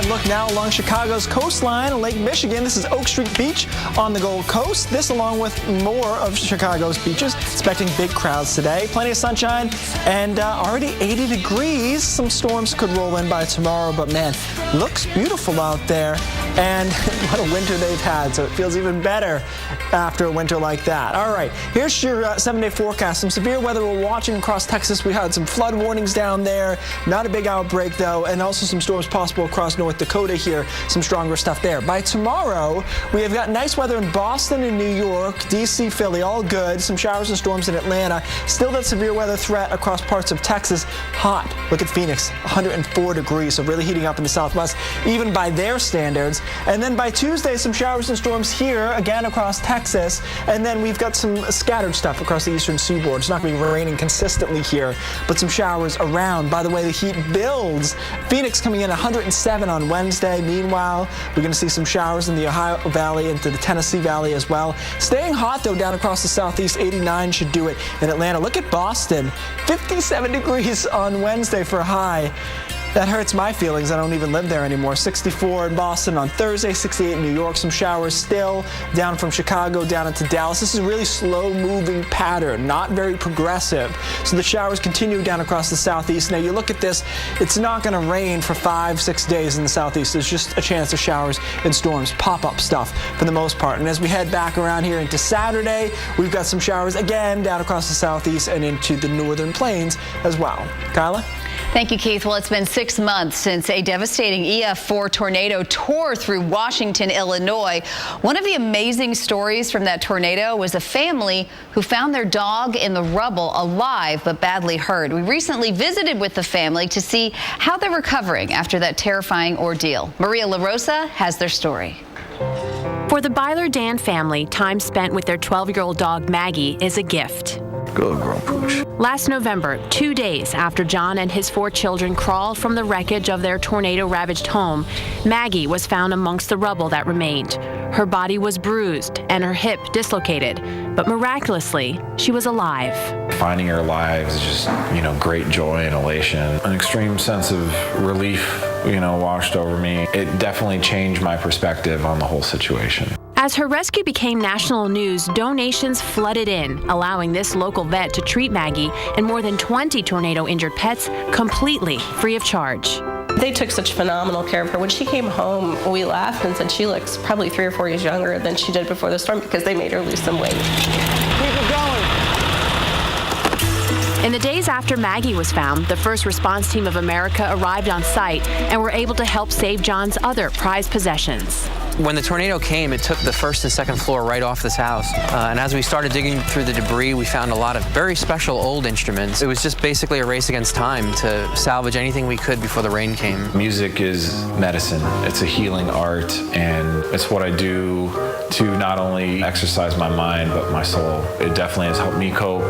Look now along Chicago's coastline and Lake Michigan. This is Oak Street Beach on the Gold Coast. This along with more of Chicago's beaches. Expecting big crowds today. Plenty of sunshine and already 80 degrees. Some storms could roll in by tomorrow, but man, looks beautiful out there. And what a winter they've had, so it feels even better after a winter like that. All right, here's your 7-day forecast. Some severe weather we're watching across Texas. We had some flood warnings down there. Not a big outbreak, though, and also some storms possible across North Dakota here. Some stronger stuff there. By tomorrow, we have got nice weather in Boston and New York, D.C., Philly, all good. Some showers and storms in Atlanta. Still that severe weather threat across parts of Texas. Hot. Look at Phoenix, 104 degrees, so really heating up in the southwest, even by their standards. And then by Tuesday, some showers and storms here, again across Texas. And then we've got some scattered stuff across the eastern seaboard. It's not going to be raining consistently here, but some showers around. By the way, the heat builds. Phoenix coming in 107 on Wednesday. Meanwhile, we're going to see some showers in the Ohio Valley into the Tennessee Valley as well. Staying hot, though, down across the southeast. 89 should do it in Atlanta. Look at Boston. 57 degrees on Wednesday for a high. That hurts my feelings. I don't even live there anymore. 64 in Boston on Thursday, 68 in New York. Some showers still down from Chicago down into Dallas. This is a really slow-moving pattern, not very progressive. So the showers continue down across the southeast. Now, you look at this, it's not going to rain for 5-6 days in the southeast. There's just a chance of showers and storms, pop-up stuff for the most part. And as we head back around here into Saturday, we've got some showers again down across the southeast and into the northern plains as well. Kyla? Thank you, Keith. Well, it's been 6 months since a devastating EF4 tornado tore through Washington, Illinois. One of the amazing stories from that tornado was a family who found their dog in the rubble alive but badly hurt. We recently visited with the family to see how they're recovering after that terrifying ordeal. Maria LaRosa has their story. For the Byler Dan family, time spent with their 12-year-old dog Maggie is a gift. Good girl, Pooch. Last November, 2 days after John and his 4 children crawled from the wreckage of their tornado-ravaged home, Maggie was found amongst the rubble that remained. Her body was bruised and her hip dislocated, but miraculously, she was alive. Finding her alive is just, great joy and elation. An extreme sense of relief, washed over me. It definitely changed my perspective on the whole situation. As her rescue became national news, donations flooded in, allowing this local vet to treat Maggie and more than 20 tornado-injured pets completely free of charge. They took such phenomenal care of her. When she came home, we laughed and said she looks probably 3 or 4 years younger than she did before the storm because they made her lose some weight. Keep it going. In the days after Maggie was found, the First Response Team of America arrived on site and were able to help save John's other prized possessions. When the tornado came, it took the first and second floor right off this house. And as we started digging through the debris, we found a lot of very special old instruments. It was just basically a race against time to salvage anything we could before the rain came. Music is medicine. It's a healing art, and it's what I do to not only exercise my mind, but my soul. It definitely has helped me cope.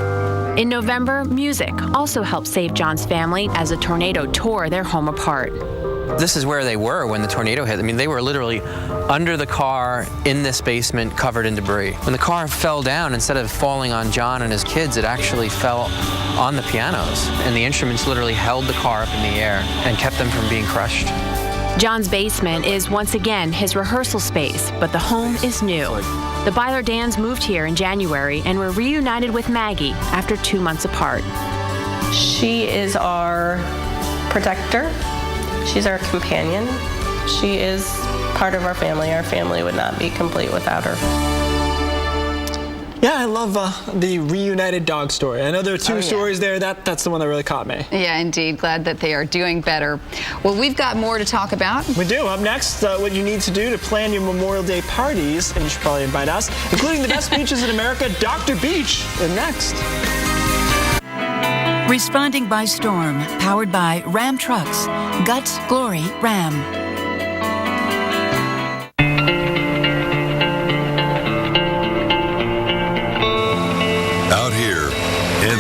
In November, music also helped save John's family as a tornado tore their home apart. This is where they were when the tornado hit. I mean, they were literally under the car in this basement covered in debris. When the car fell down, instead of falling on John and his kids, it actually fell on the pianos. And the instruments literally held the car up in the air and kept them from being crushed. John's basement is once again his rehearsal space, but the home is new. The Byler Dans moved here in January and were reunited with Maggie after 2 months apart. She is our protector. She's our companion. She is part of our family. Our family would not be complete without her. Yeah, I love the reunited dog story. I know there are 2 stories there. That's the one that really caught me. Yeah, indeed. Glad that they are doing better. Well, we've got more to talk about. We do. Up next, what you need to do to plan your Memorial Day parties, and you should probably invite us, including the best beaches in America, Dr. Beach, and next. Responding by storm, powered by Ram Trucks. Guts, Glory, Ram.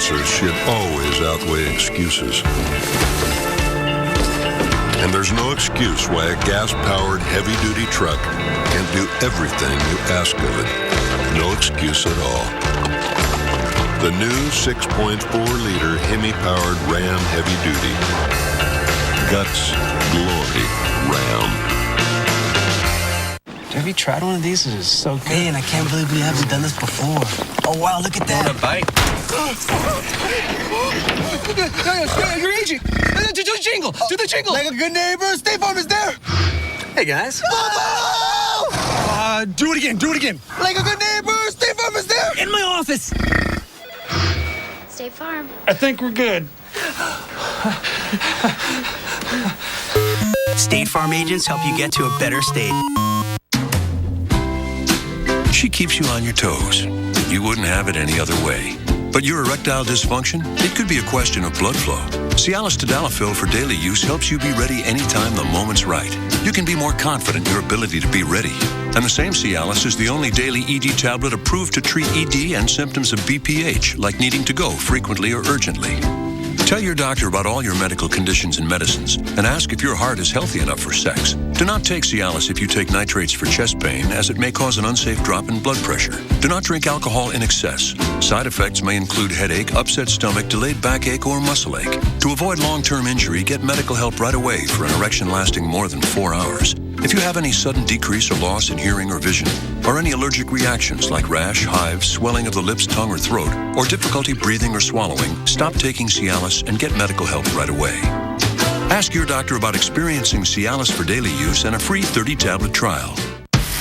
answers should always outweigh excuses. And there's no excuse why a gas-powered heavy-duty truck can't do everything you ask of it. No excuse at all. The new 6.4-liter Hemi-powered Ram Heavy Duty. Guts, glory, Ram. Have you tried one of these? It's so good. Man, I can't believe we haven't done this before. Oh, wow, look at that. Want a bite? Your agent. Do the jingle. Do the jingle. Like a good neighbor, State Farm is there. Hey, guys. Do it again. Do it again. Like a good neighbor, State Farm is there. In my office. State Farm. I think we're good. State Farm agents help you get to a better state. She keeps you on your toes. You wouldn't have it any other way. But your erectile dysfunction? It could be a question of blood flow. Cialis Tadalafil for daily use helps you be ready anytime the moment's right. You can be more confident in your ability to be ready. And the same Cialis is the only daily ED tablet approved to treat ED and symptoms of BPH, like needing to go frequently or urgently. Tell your doctor about all your medical conditions and medicines, and ask if your heart is healthy enough for sex. Do not take Cialis if you take nitrates for chest pain, as it may cause an unsafe drop in blood pressure. Do not drink alcohol in excess. Side effects may include headache, upset stomach, delayed backache, or muscle ache. To avoid long-term injury, get medical help right away for an erection lasting more than 4 hours. If you have any sudden decrease or loss in hearing or vision, or any allergic reactions like rash, hives, swelling of the lips, tongue, or throat, or difficulty breathing or swallowing, stop taking Cialis and get medical help right away. Ask your doctor about experiencing Cialis for daily use and a free 30-tablet trial.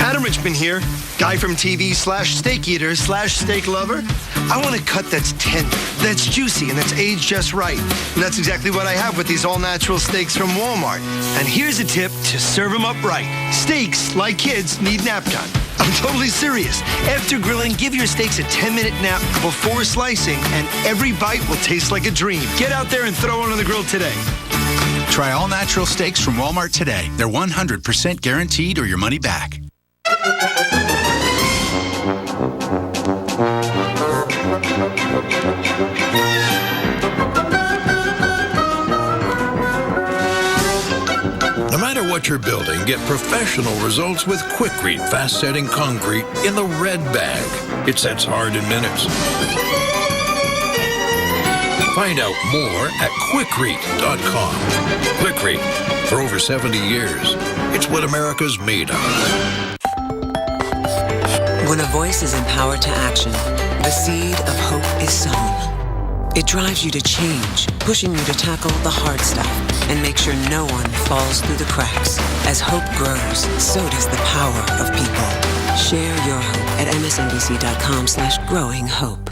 Adam Richmond here, guy from TV/steak eater/ steak lover. I want a cut that's tender, that's juicy, and that's aged just right. And that's exactly what I have with these all-natural steaks from Walmart. And here's a tip to serve them up right. Steaks, like kids, need nap time. I'm totally serious. After grilling, give your steaks a 10-minute nap before slicing, and every bite will taste like a dream. Get out there and throw one on the grill today. Try all-natural steaks from Walmart today. They're 100% guaranteed or your money back. No matter what you're building, get professional results with Quikrete fast-setting concrete in the red bag. It sets hard in minutes. Find out more at Quikrete.com. Quikrete, for over 70 years, it's what America's made of. When a voice is empowered to action, the seed of hope is sown. It drives you to change, pushing you to tackle the hard stuff and make sure no one falls through the cracks. As hope grows, so does the power of people. Share your hope at msnbc.com/growinghope.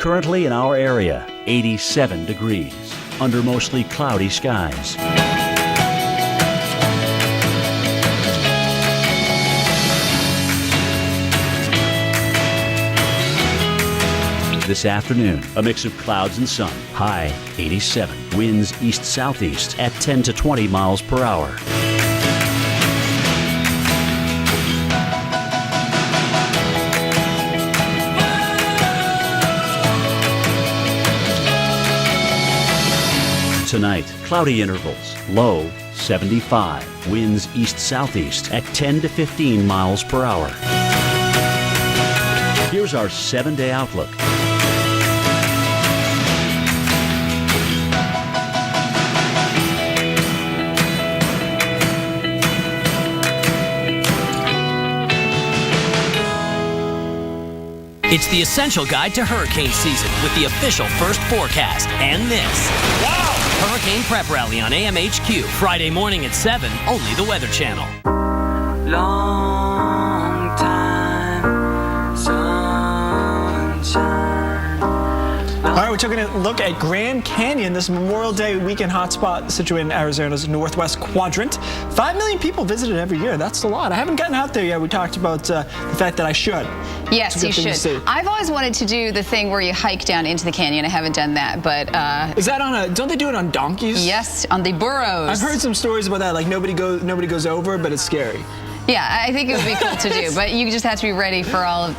Currently in our area, 87 degrees, under mostly cloudy skies. This afternoon, a mix of clouds and sun. High 87. Winds east-southeast at 10 to 20 miles per hour. Tonight, cloudy intervals. Low 75. Winds east-southeast at 10 to 15 miles per hour. Here's our 7-day outlook. It's the essential guide to hurricane season with the official first forecast and this. Wow! Hurricane Prep Rally on AMHQ, Friday morning at 7, only the Weather Channel. Long time, sunshine. All right, we're taking a look at Grand Canyon, this Memorial Day weekend hotspot situated in Arizona's northwest quadrant. 5 million people visit it every year. That's a lot. I haven't gotten out there yet. We talked about the fact that I should. Yes, you should. I've always wanted to do the thing where you hike down into the canyon. I haven't done that, but... Is that on a... Don't they do it on donkeys? Yes, on the burros. I've heard some stories about that, like nobody goes over, but it's scary. Yeah, I think it would be cool to do, but you just have to be ready for all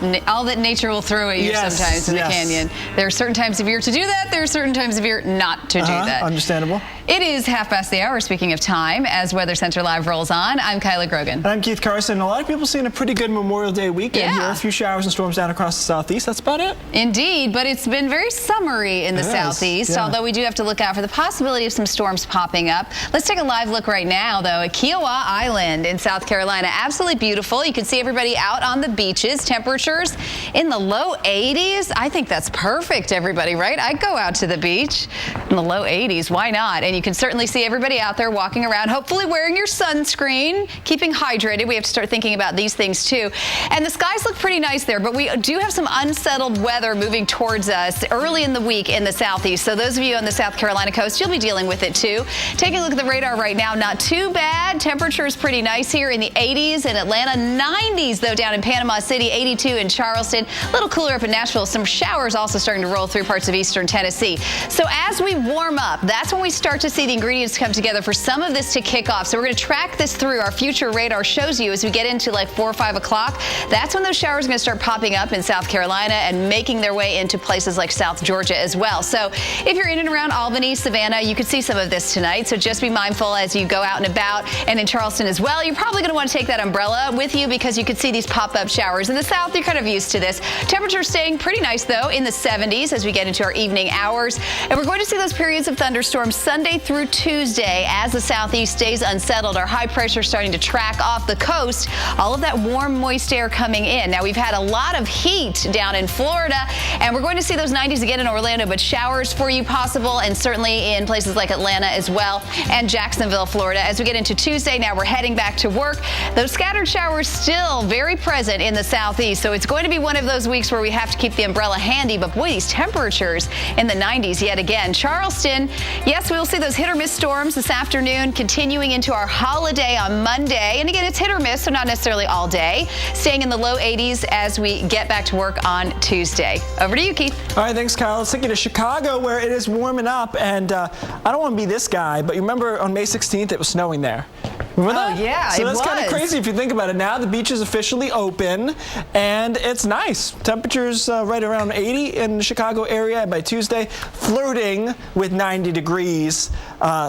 that nature will throw at you sometimes in the canyon. There are certain times of year to do that. There are certain times of year not to do that. Understandable. It is 1:30. Speaking of time, as Weather Center Live rolls on, I'm Kyla Grogan. And I'm Keith Carson. A lot of people seeing a pretty good Memorial Day weekend here. A few showers and storms down across the southeast. That's about it. Indeed, but it's been very summery in the southeast, although we do have to look out for the possibility of some storms popping up. Let's take a live look right now, though, at Kiowa Island in South Carolina. Absolutely beautiful. You can see everybody out on the beaches. Temperatures in the low 80s. I think that's perfect, everybody, right? I'd go out to the beach in the low 80s. Why not? And you can certainly see everybody out there walking around, hopefully wearing your sunscreen, keeping hydrated. We have to start thinking about these things, too. And the skies look pretty nice there, but we do have some unsettled weather moving towards us early in the week in the southeast. So those of you on the South Carolina coast, you'll be dealing with it, too. Taking a look at the radar right now, not too bad. Temperature is pretty nice here in the 80s in Atlanta, 90s, though, down in Panama City, 82 in Charleston. A little cooler up in Nashville. Some showers also starting to roll through parts of eastern Tennessee. So as we warm up, that's when we start to see the ingredients come together for some of this to kick off. So we're going to track this through. Our future radar shows you as we get into like 4 or 5 o'clock. That's when those showers are going to start popping up in South Carolina and making their way into places like South Georgia as well. So if you're in and around Albany, Savannah, you could see some of this tonight. So just be mindful as you go out and about. And in Charleston as well, you're probably going to want to take that umbrella with you because you could see these pop-up showers. In the south, you're kind of used to this. Temperature staying pretty nice, though, in the 70s as we get into our evening hours. And we're going to see those periods of thunderstorms Sunday through Tuesday as the southeast stays unsettled. Our high pressure starting to track off the coast. All of that warm, moist air coming in. Now, we've had a lot of heat down in Florida, and we're going to see those 90s again in Orlando, but showers for you possible, and certainly in places like Atlanta as well, and Jacksonville, Florida. As we get into Tuesday, now we're heading back to work. Those scattered showers still very present in the southeast, so it's going to be one of those weeks where we have to keep the umbrella handy, but boy, these temperatures in the 90s yet again. Charleston, yes, we will see those hit or miss storms this afternoon, continuing into our holiday on Monday. And again, it's hit or miss, so not necessarily all day. Staying in the low 80s as we get back to work on Tuesday. Over to you, Keith. All right, thanks, Kyle. Let's take you to Chicago, where it is warming up. And I don't want to be this guy, but you remember on May 16th, it was snowing there. Remember that? Oh, yeah, so it that's was. kind of crazy if you think about it. Now the beach is officially open, and it's nice. Temperatures right around 80 in the Chicago area by Tuesday, flirting with 90 degrees.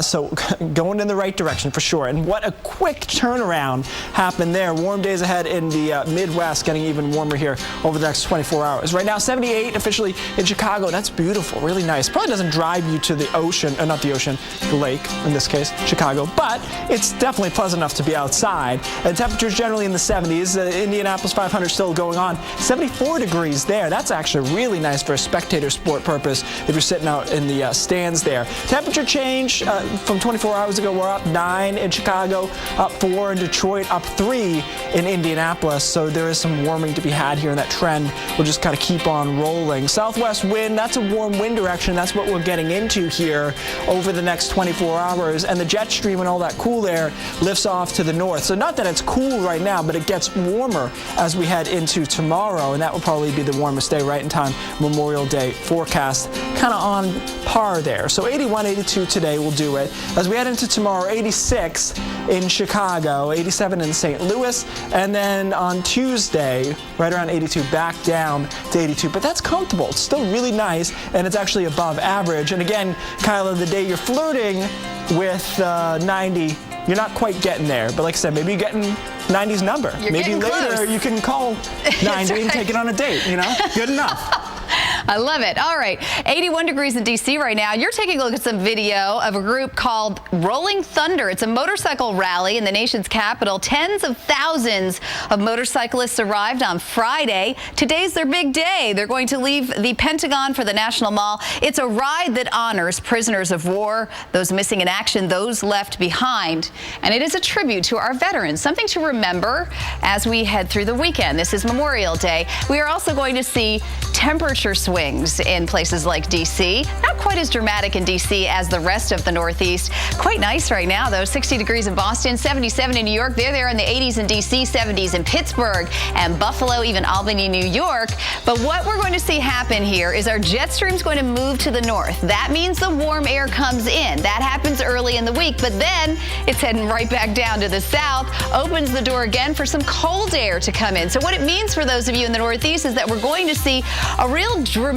So going in the right direction for sure. And what a quick turnaround happened there. Warm days ahead in the Midwest, getting even warmer here over the next 24 hours. Right now, 78 officially in Chicago. That's beautiful, really nice. Probably doesn't drive you to the ocean, not the ocean, the lake in this case, Chicago. But it's definitely pleasant enough to be outside. And temperatures generally in the 70s. Indianapolis 500 still going on. 74 degrees there. That's actually really nice for a spectator sport purpose if you're sitting out in the stands there. Temperature change from 24 hours ago. We're up 9 in Chicago, up 4 in Detroit, up 3 in Indianapolis. So there is some warming to be had here, and that trend will just kind of keep on rolling. Southwest wind, that's a warm wind direction. That's what we're getting into here over the next 24 hours. And the jet stream and all that cool air lifts off to the north. So not that it's cool right now, but it gets warmer as we head into tomorrow, and that will probably be the warmest day right in time. Memorial Day forecast kind of on par there. So 81, 82 today will do it. As we head into tomorrow, 86 in Chicago, 87 in St. Louis, and then on Tuesday, right around 82, back down to 82. But that's comfortable. It's still really nice, and it's actually above average. And again, Kyla, the day you're flirting with 90, you're not quite getting there, but like I said, maybe you're getting 90's number. Maybe later close. You can call 90 and take it on a date, you know? Good enough. I love it. All right, 81 degrees in D.C. right now. You're taking a look at some video of a group called Rolling Thunder. It's a motorcycle rally in the nation's capital. Tens of thousands of motorcyclists arrived on Friday. Today's their big day. They're going to leave the Pentagon for the National Mall. It's a ride that honors prisoners of war, those missing in action, those left behind. And it is a tribute to our veterans, something to remember as we head through the weekend. This is Memorial Day. We are also going to see temperature swings swings in places like D.C. Not quite as dramatic in D.C. as the rest of the Northeast. Quite nice right now, though. 60 degrees in Boston, 77 in New York. They're there in the 80s in D.C., 70s in Pittsburgh and Buffalo, even Albany, New York. But what we're going to see happen here is our jet stream's going to move to the north. That means the warm air comes in. That happens early in the week, but then it's heading right back down to the south, opens the door again for some cold air to come in. So what it means for those of you in the Northeast is that we're going to see a real dramatic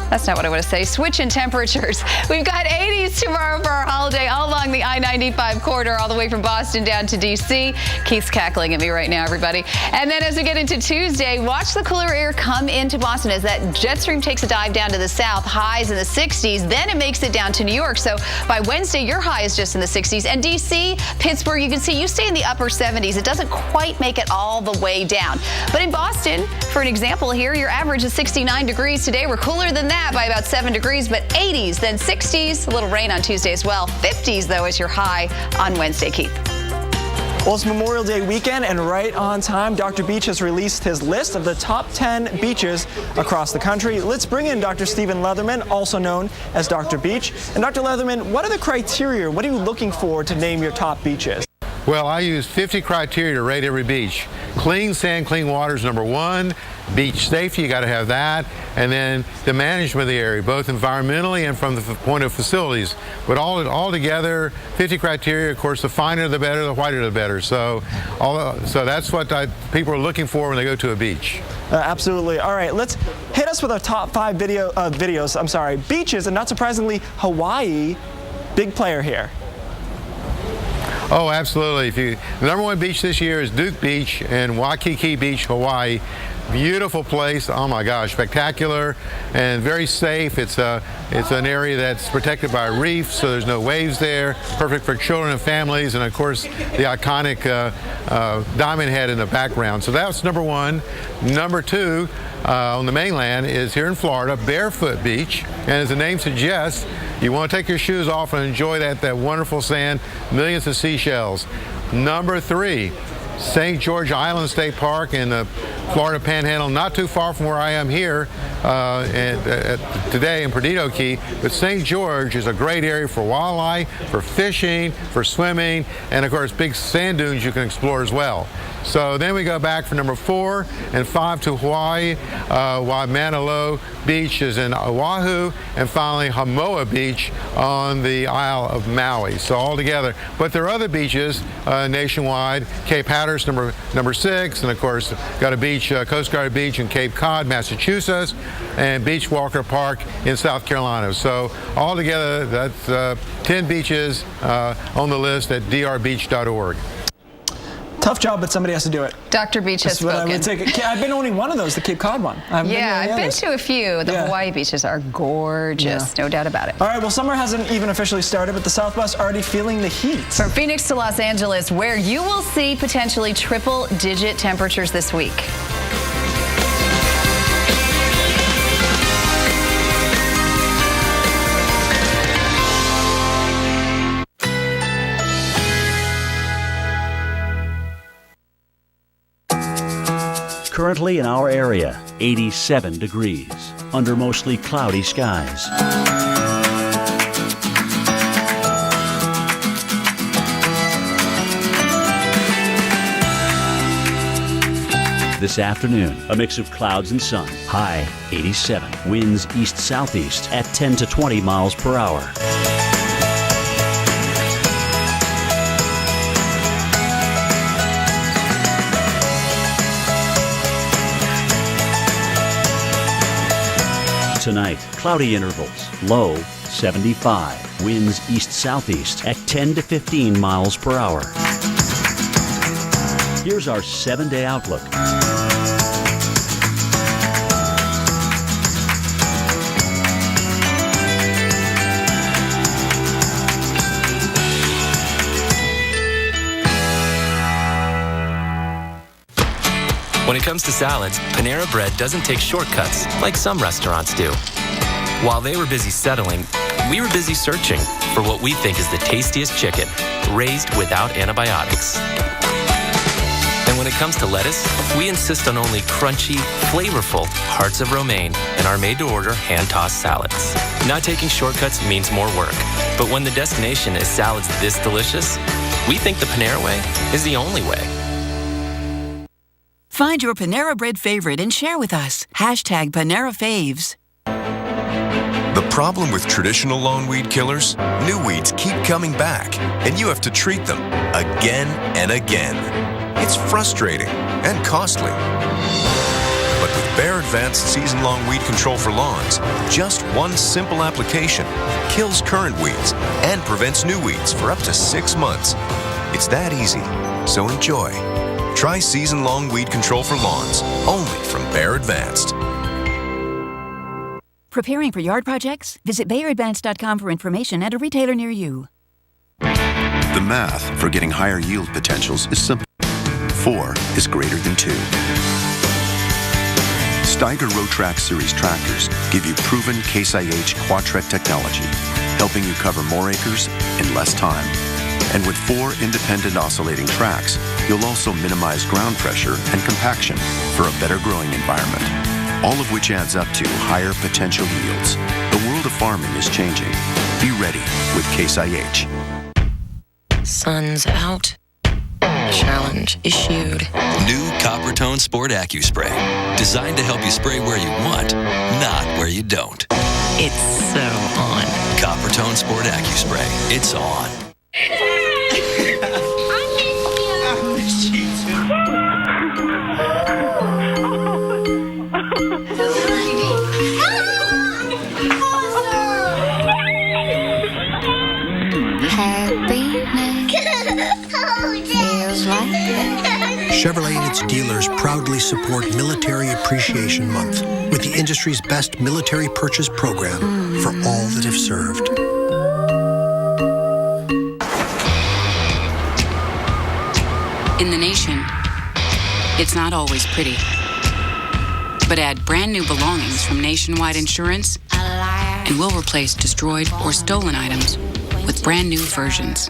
that's not what I want to say, switch in temperatures. We've got 80s tomorrow for our holiday all along the I-95 corridor, all the way from Boston down to D.C. Keith's cackling at me right now, everybody. And then as we get into Tuesday, watch the cooler air come into Boston as that jet stream takes a dive down to the south, highs in the 60s. Then it makes it down to New York. So by Wednesday, your high is just in the 60s. And D.C., Pittsburgh, you can see you stay in the upper 70s. It doesn't quite make it all the way down. But in Boston, for an example here, your average is 69 degrees today. We're cooler than that by about 7 degrees, but 80s, then 60s, a little rain on Tuesday as well. 50s, though, is your high on Wednesday, Keith. Well, it's Memorial Day weekend, and right on time, Dr. Beach has released his list of the top 10 beaches across the country. Let's bring in Dr. Stephen Leatherman, also known as Dr. Beach. And Dr. Leatherman, what are the criteria? What are you looking for to name your top beaches? Well, I use 50 criteria to rate every beach. Clean sand, clean water is number one. Beach safety, you got to have that. And then the management of the area, both environmentally and from the point of facilities. But all together, 50 criteria. Of course, the finer the better, the whiter the better. So that's what people are looking for when they go to a beach. Absolutely. All right, let's hit us with our top 5 beaches, and not surprisingly, Hawaii, big player here. Oh, absolutely. The number one beach this year is Duke Beach in Waikiki Beach, Hawaii. Beautiful place. Oh my gosh, spectacular and very safe. It's an area that's protected by a reef, so there's no waves there. Perfect for children and families, and of course the iconic Diamond Head in the background. So that's number one. Number two on the mainland is here in Florida, Barefoot Beach, and as the name suggests, you want to take your shoes off and enjoy that wonderful sand, millions of seashells. Number three, St. George Island State Park in the Florida Panhandle, not too far from where I am here today in Perdido Key. But St. George is a great area for wildlife, for fishing, for swimming, and of course big sand dunes you can explore as well. So then we go back for number 4 and 5 to Hawaii. Waimanalo Beach is in Oahu, and finally Hamoa Beach on the Isle of Maui. So all together. But there are other beaches nationwide. Cape Hatteras number 6, and of course got a beach, Coast Guard Beach in Cape Cod, Massachusetts, and Beachwalker Park in South Carolina. So all together, that's 10 beaches on the list at drbeach.org. Tough job, but somebody has to do it. Dr. Beach has spoken. I've been only one of those, the Cape Cod one. I've been to a few. The Hawaii beaches are gorgeous, no doubt about it. All right, well, summer hasn't even officially started, but the Southwest already feeling the heat. From Phoenix to Los Angeles, where you will see potentially triple-digit temperatures this week. Currently in our area, 87 degrees, under mostly cloudy skies. This afternoon, a mix of clouds and sun. High 87. Winds east-southeast at 10 to 20 miles per hour. Tonight, cloudy intervals, low 75, winds east-southeast at 10 to 15 miles per hour. Here's our 7-day outlook. When it comes to salads, Panera Bread doesn't take shortcuts like some restaurants do. While they were busy settling, we were busy searching for what we think is the tastiest chicken, raised without antibiotics. And when it comes to lettuce, we insist on only crunchy, flavorful hearts of romaine in our made-to-order hand-tossed salads. Not taking shortcuts means more work, but when the destination is salads this delicious, we think the Panera way is the only way. Find your Panera Bread favorite and share with us. Hashtag Panera Faves. The problem with traditional lawn weed killers? New weeds keep coming back, and you have to treat them again and again. It's frustrating and costly. But with Bayer Advanced Season-Long Weed Control for Lawns, just one simple application kills current weeds and prevents new weeds for up to 6 months. It's that easy, so enjoy. Try Season-Long Weed Control for Lawns, only from Bayer Advanced. Preparing for yard projects? Visit BayerAdvanced.com for information at a retailer near you. The math for getting higher yield potentials is simple. 4 is greater than 2. Steiger Rotrax Series tractors give you proven Case IH Quadtrac technology, helping you cover more acres in less time. And with 4 independent oscillating tracks, you'll also minimize ground pressure and compaction for a better growing environment, all of which adds up to higher potential yields. The world of farming is changing. Be ready with Case IH. Sun's out. Challenge issued. New Coppertone Sport AccuSpray. Designed to help you spray where you want, not where you don't. It's so on. Coppertone Sport AccuSpray. It's on. Chevrolet and its dealers proudly support Military Appreciation Month with the industry's best military purchase program for all that have served. In the nation, it's not always pretty. But add brand new belongings from Nationwide Insurance, and we'll replace destroyed or stolen items with brand new versions.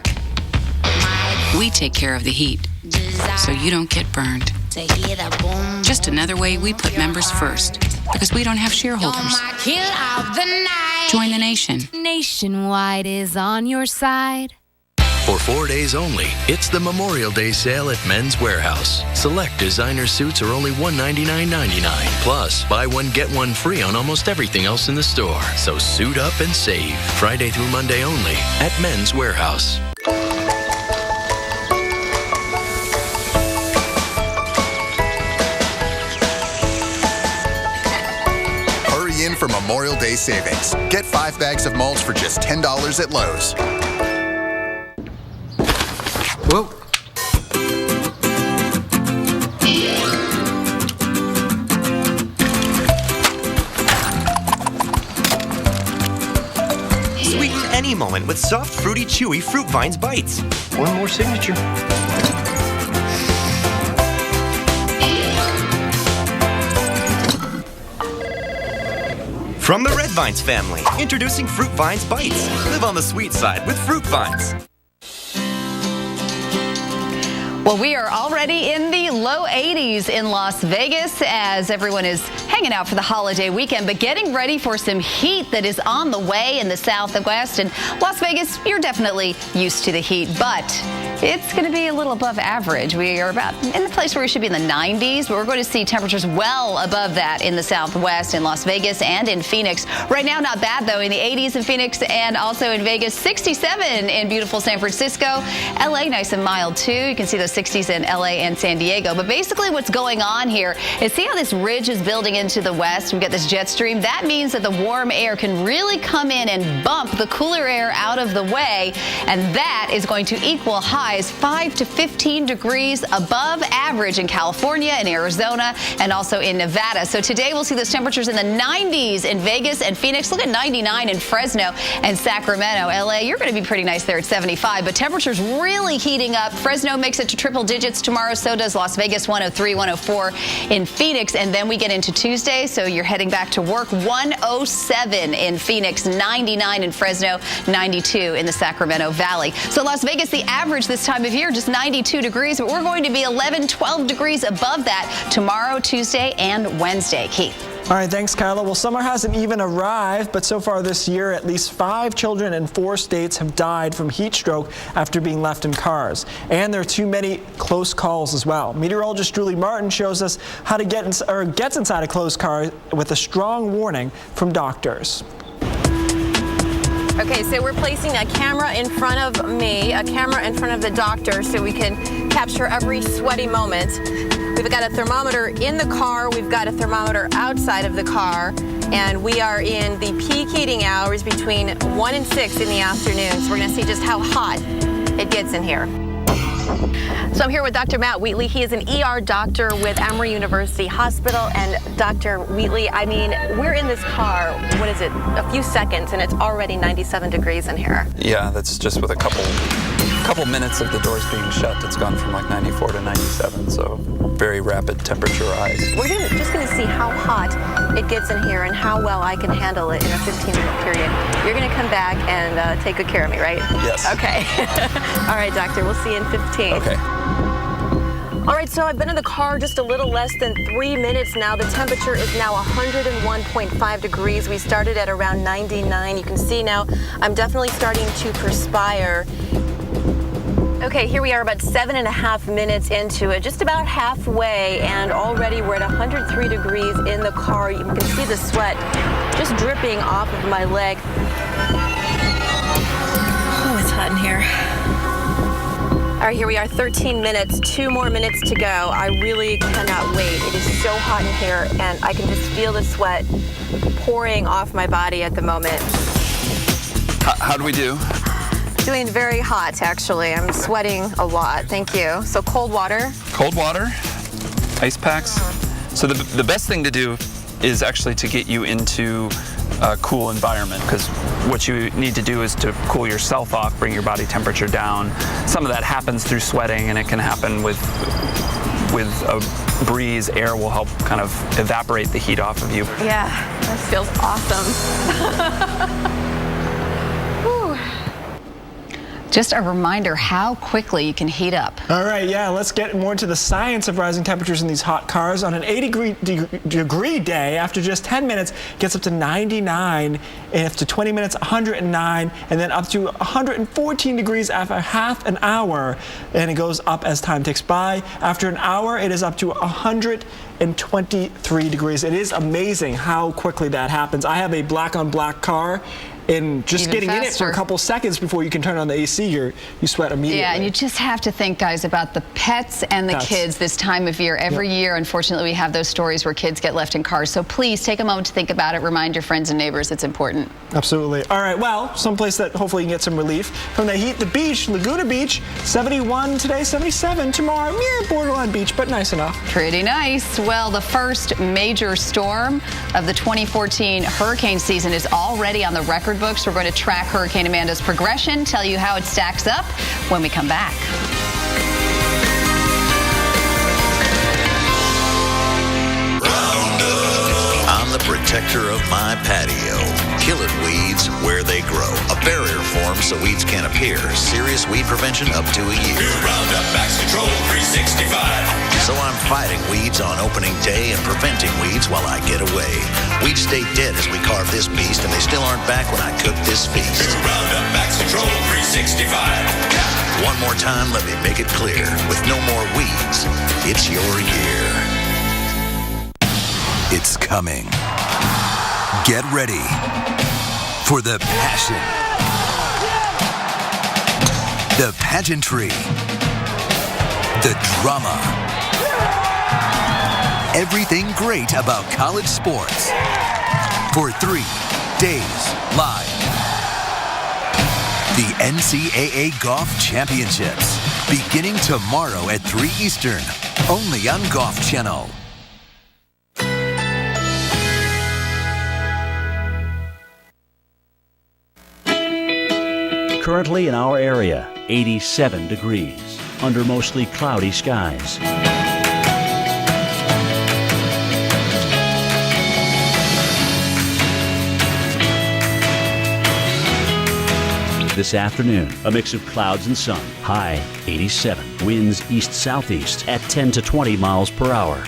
We take care of the heat, so you don't get burned. Just another way we put members first, because we don't have shareholders. Join the nation. Nationwide is on your side. For 4 days only, it's the Memorial Day sale at Men's Warehouse. Select designer suits are only $199.99. Plus, buy one, get one free on almost everything else in the store. So suit up and save. Friday through Monday only at Men's Warehouse. Hurry in for Memorial Day savings. Get 5 bags of mulch for just $10 at Lowe's. Whoa. Sweeten any moment with soft, fruity, chewy Fruit Vines bites. One more signature. From the Red Vines family, introducing Fruit Vines Bites. Live on the sweet side with Fruit Vines. Well, we are already in the low 80s in Las Vegas as everyone is hanging out for the holiday weekend, but getting ready for some heat that is on the way in the Southwest. And Las Vegas, you're definitely used to the heat, but it's going to be a little above average. We are about in the place where we should be in the 90s, but we're going to see temperatures well above that in the Southwest, in Las Vegas and in Phoenix. Right now, not bad, though, in the 80s in Phoenix and also in Vegas. 67 in beautiful San Francisco. LA, nice and mild, too. You can see those 60s in LA and San Diego. But basically what's going on here is see how this ridge is building into the west? We've got this jet stream. That means that the warm air can really come in and bump the cooler air out of the way. And that is going to equal highs 5 to 15 degrees above average in California and Arizona and also in Nevada. So today we'll see those temperatures in the 90s in Vegas and Phoenix. Look at 99 in Fresno and Sacramento. LA, you're going to be pretty nice there at 75. But temperatures really heating up. Fresno makes it to triple digits tomorrow. So does Las Vegas, 103, 104 in Phoenix. And then we get into Tuesday, so you're heading back to work. 107 in Phoenix, 99 in Fresno, 92 in the Sacramento Valley. So Las Vegas, the average this time of year, just 92 degrees, but we're going to be 11, 12 degrees above that tomorrow, Tuesday, and Wednesday. Keith. All right, thanks, Kyla. Well, summer hasn't even arrived, but so far this year, at least 5 children in 4 states have died from heat stroke after being left in cars. And there are too many close calls as well. Meteorologist Julie Martin shows us how to gets inside a closed car with a strong warning from doctors. Okay, so we're placing a camera in front of me, a camera in front of the doctor, so we can capture every sweaty moment. We've got a thermometer in the car, we've got a thermometer outside of the car, and we are in the peak heating hours between 1 and 6 in the afternoon. So we're going to see just how hot it gets in here. So I'm here with Dr. Matt Wheatley. He is an ER doctor with Emory University Hospital. And Dr. Wheatley, I mean, we're in this car, what is it, a few seconds, and it's already 97 degrees in here. Yeah, that's just with a couple minutes of the doors being shut. It's gone from like 94 to 97, so very rapid temperature rise. We're just going to see how hot it gets in here and how well I can handle it in a 15-minute period. You're going to come back and take good care of me, right? Yes. Okay. All right, doctor, we'll see you in 15. Okay. All right, so I've been in the car just a little less than 3 minutes now. The temperature is now 101.5 degrees. We started at around 99. You can see now I'm definitely starting to perspire. Okay, here we are about 7.5 minutes into it, just about halfway, and already we're at 103 degrees in the car. You can see the sweat just dripping off of my leg. Oh, it's hot in here. All right, here we are, 13 minutes, 2 more minutes to go. I really cannot wait. It is so hot in here, and I can just feel the sweat pouring off my body at the moment. How do we do? Doing very hot, actually. I'm sweating a lot. Thank you. So cold water. Cold water, ice packs. So the best thing to do is actually to get you into a cool environment, because what you need to do is to cool yourself off, bring your body temperature down. Some of that happens through sweating, and it can happen with a breeze. Air will help kind of evaporate the heat off of you. Yeah, that feels awesome. Just a reminder how quickly you can heat up. All right, yeah, let's get more into the science of rising temperatures in these hot cars. On an 80 degree day, after just 10 minutes, it gets up to 99, and after 20 minutes, 109, and then up to 114 degrees after half an hour, and it goes up as time ticks by. After an hour, it is up to 123 degrees. It is amazing how quickly that happens. I have a black on black car, and just Even getting faster. in it for a couple seconds before you can turn on the AC, you sweat immediately. Yeah, and you just have to think, guys, about the pets and the kids this time of year. Every year, unfortunately, we have those stories where kids get left in cars. So please take a moment to think about it. Remind your friends and neighbors it's important. Absolutely. All right, well, someplace that hopefully you can get some relief from the heat. The beach, Laguna Beach, 71 today, 77 tomorrow. Yeah, borderline beach, but nice enough. Pretty nice. Well, the first major storm of the 2014 hurricane season is already on the record books. We're going to track Hurricane Amanda's progression, tell you how it stacks up when we come back. I'm the protector of my patio. Killing weeds where they grow. A barrier forms so weeds can't appear. Serious weed prevention up to a year. New Roundup Max Control 365. So I'm fighting weeds on opening day and preventing weeds while I get away. Weeds stay dead as we carve this beast, and they still aren't back when I cook this feast. New Roundup Max Control 365. One more time, let me make it clear. With no more weeds, it's your year. It's coming. Get ready for the passion, the pageantry, the drama, everything great about college sports for 3 days live. The NCAA Golf Championships, beginning tomorrow at 3 Eastern, only on Golf Channel. Currently in our area, 87 degrees. under mostly cloudy skies. This afternoon, a mix of clouds and sun. High 87. Winds east-southeast at 10 to 20 miles per hour.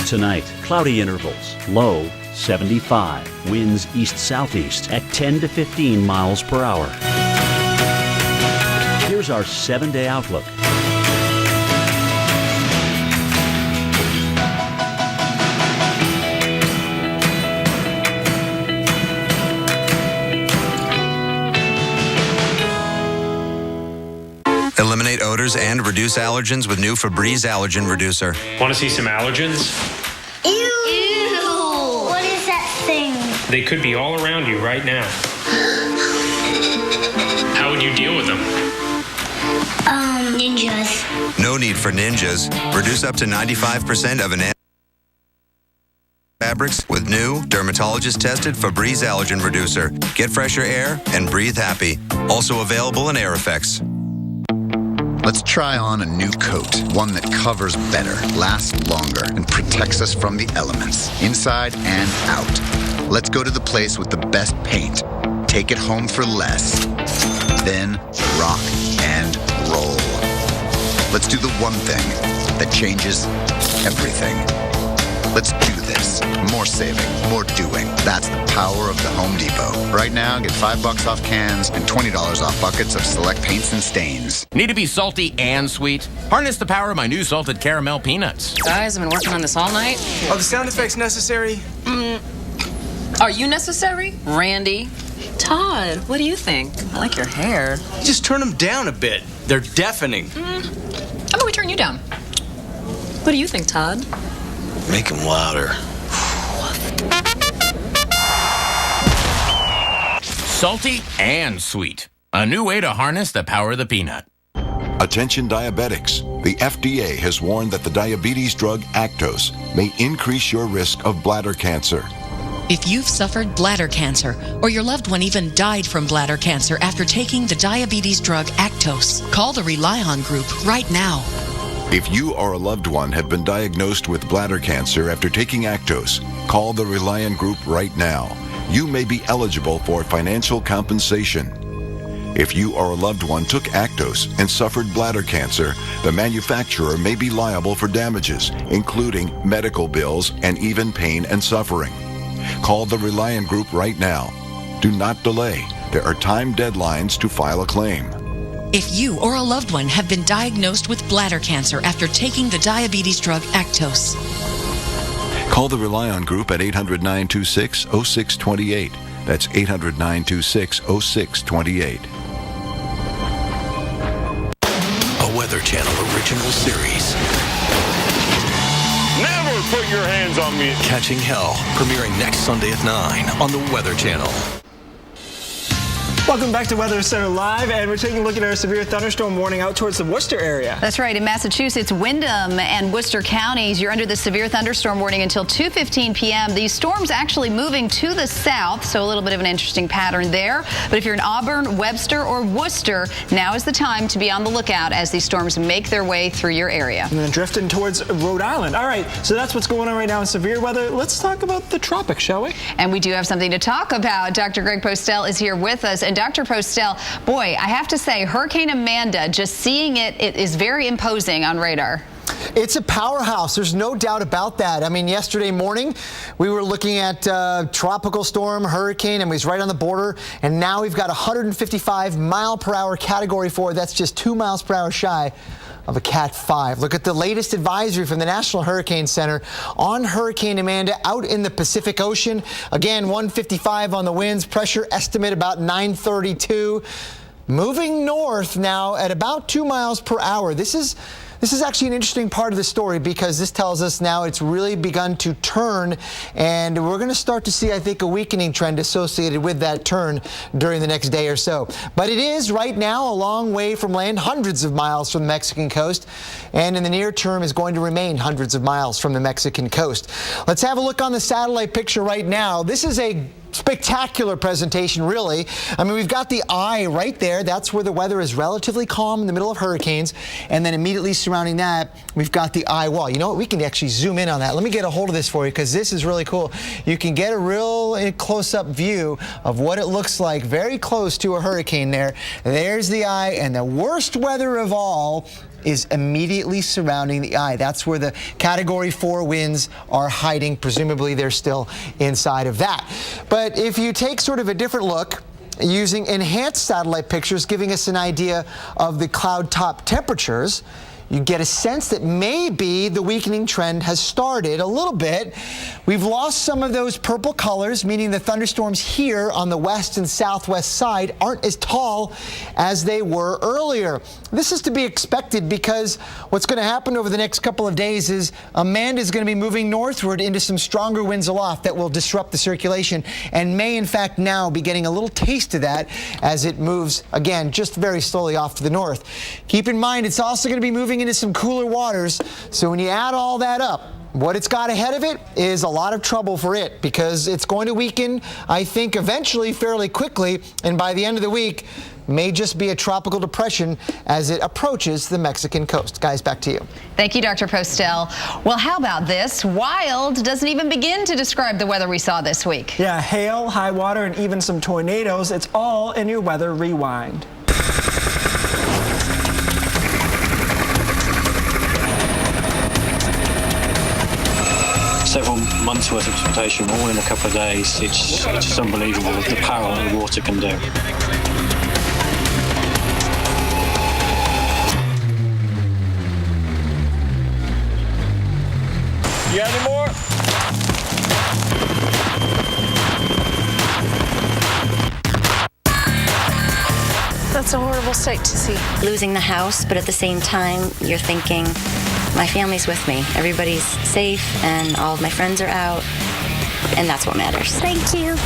Tonight, cloudy intervals. Low 75. Winds east-southeast at 10 to 15 miles per hour. Here's our 7-day outlook. Eliminate odors and reduce allergens with new Febreze Allergen Reducer. Want to see some allergens? Ew! Ew! What is that thing? They could be all around you right now. How would you deal with them? Ninjas. No need for ninjas. Reduce up to 95% of an fabrics with new dermatologist-tested Febreze Allergen Reducer. Get fresher air and breathe happy. Also available in Air Effects. Let's try on a new coat, one that covers better, lasts longer, and protects us from the elements, inside and out. Let's go to the place with the best paint. Take it home for less. Then rock and roll. Let's do the one thing that changes everything. Let's do this. More saving, more doing. That's the power of the Home Depot. Right now, get $5 off cans and $20 off buckets of select paints and stains. Need to be salty and sweet? Harness the power of my new salted caramel peanuts. Guys, I've been working on this all night. Are the sound effects necessary? Are you necessary? Randy? Todd, what do you think? I like your hair. Just turn them down a bit. They're deafening. How about we turn you down? What do you think, Todd? Make them louder. Salty and sweet. A new way to harness the power of the peanut. Attention diabetics. The FDA has warned that the diabetes drug Actos may increase your risk of bladder cancer. If you've suffered bladder cancer, or your loved one even died from bladder cancer after taking the diabetes drug Actos, call the Rely On Group right now. If you or a loved one have been diagnosed with bladder cancer after taking Actos, call the Rely On Group right now. You may be eligible for financial compensation. If you or a loved one took Actos and suffered bladder cancer, the manufacturer may be liable for damages, including medical bills and even pain and suffering. Call the Rely On Group right now. Do not delay. There are time deadlines to file a claim. If you or a loved one have been diagnosed with bladder cancer after taking the diabetes drug Actos, call the Rely On Group at 800-926-0628. That's 800-926-0628. A Weather Channel original series. Never put your hands on me. Catching Hell, premiering next Sunday at 9 on the Weather Channel. Welcome back to Weather Center Live, and we're taking a look at our severe thunderstorm warning out towards the Worcester area. That's right. In Massachusetts, Windham and Worcester counties, you're under the severe thunderstorm warning until 2:15 p.m. These storms actually moving to the south, so a little bit of an interesting pattern there. But if you're in Auburn, Webster, or Worcester, now is the time to be on the lookout as these storms make their way through your area. And then drifting towards Rhode Island. All right, so that's what's going on right now in severe weather. Let's talk about the tropics, shall we? And we do have something to talk about. Dr. Greg Postel is here with us. And Dr. Postel, boy, I have to say, Hurricane Amanda, just seeing it is very imposing on radar. It's a powerhouse. There's no doubt about that. I mean, yesterday morning, we were looking at tropical storm, hurricane, and we was right on the border. And now we've got 155 mile per hour category 4. That's just 2 miles per hour shy of a Cat 5. Look at the latest advisory from the National Hurricane Center on Hurricane Amanda out in the Pacific Ocean. Again, 155 on the winds, pressure estimate about 932. moving north now at about 2 miles per hour. This is actually an interesting part of the story because this tells us now it's really begun to turn, and we're going to start to see, I think, a weakening trend associated with that turn during the next day or so. But it is right now a long way from land, hundreds of miles from the Mexican coast, and in the near term is going to remain hundreds of miles from the Mexican coast. Let's have a look on the satellite picture right now. This is a spectacular presentation, really. I mean, we've got the eye right there. That's where the weather is relatively calm in the middle of hurricanes. And then immediately surrounding that, we've got the eye wall. You know what? We can actually zoom in on that. Let me get a hold of this for you because this is really cool. You can get a real close-up view of what it looks like very close to a hurricane there. There's the eye, and the worst weather of all is immediately surrounding the eye. That's where the Category 4 winds are hiding. Presumably they're still inside of that. But if you take sort of a different look, using enhanced satellite pictures giving us an idea of the cloud top temperatures, you get a sense that maybe the weakening trend has started a little bit. We've lost some of those purple colors, meaning the thunderstorms here on the west and southwest side aren't as tall as they were earlier. This is to be expected because what's going to happen over the next couple of days is Amanda is going to be moving northward into some stronger winds aloft that will disrupt the circulation and may in fact now be getting a little taste of that as it moves again just very slowly off to the north. Keep in mind it's also going to be moving into some cooler waters, so when you add all that up, what it's got ahead of it is a lot of trouble for it because it's going to weaken, I think, eventually fairly quickly, and by the end of the week may just be a tropical depression as it approaches the Mexican coast. Guys, back to you. Thank you, Dr. Postel. Well, how about this? Wild doesn't even begin to describe the weather we saw this week. Yeah, hail, high water, and even some tornadoes. It's all in your Weather Rewind. Several months worth of precipitation all in a couple of days. It's just unbelievable the power that the water can do. You got any more? That's a horrible sight to see. Losing the house, but at the same time, you're thinking, my family's with me. Everybody's safe, and all of my friends are out, and that's what matters. Thank you.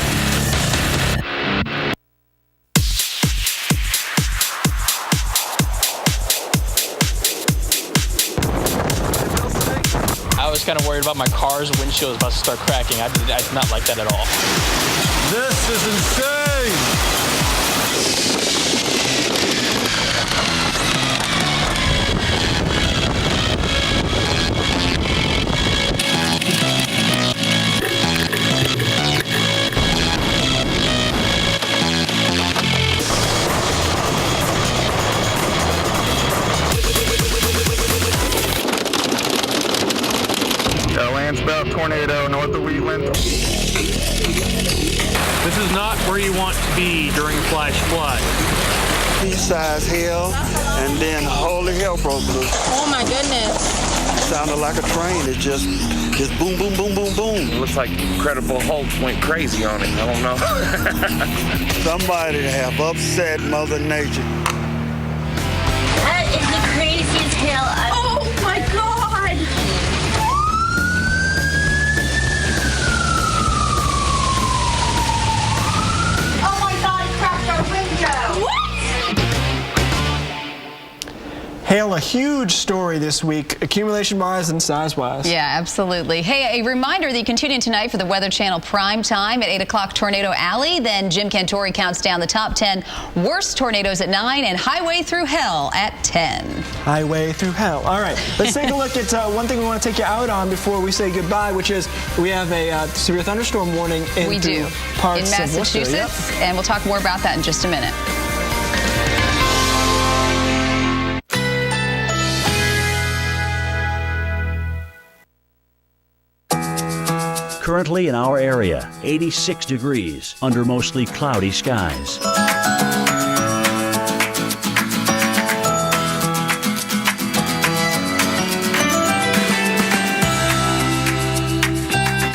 I was kind of worried about my car's windshield was about to start cracking. I did not like that at all. This is insane! Lansbelt tornado north of Wheatland. This is not where you want to be during a flash flood. Pea-sized hail, and then holy hell broke loose. Oh my goodness. It sounded like a train. It just boom, boom, boom, boom, boom. It looks like Incredible Hulk went crazy on it. I don't know. Somebody have upset Mother Nature. That is the craziest hail Oh my God. Oh my God, it cracked our window. What? Hail, a huge story this week, accumulation-wise and size-wise. Yeah, absolutely. Hey, a reminder that you can tune in tonight for the Weather Channel prime time at 8 o'clock Tornado Alley. Then Jim Cantori counts down the top 10 worst tornadoes at 9 and Highway Through Hell at 10. Highway Through Hell. All right, let's take a look at one thing we want to take you out on before we say goodbye, which is we have a severe thunderstorm warning in We do. Parts in of Worcester. Massachusetts, and we'll talk more about that in just a minute. Currently in our area, 86 degrees under mostly cloudy skies.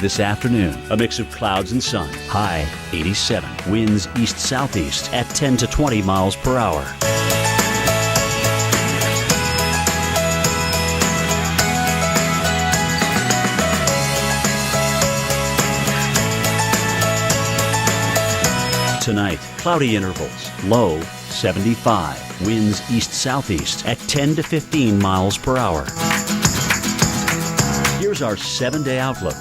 this afternoon. A mix of clouds and sun. High 87. Winds east-southeast at 10 to 20 miles per hour. Tonight, cloudy intervals. Low 75. Winds east-southeast at 10 to 15 miles per hour. Here's our 7-day outlook.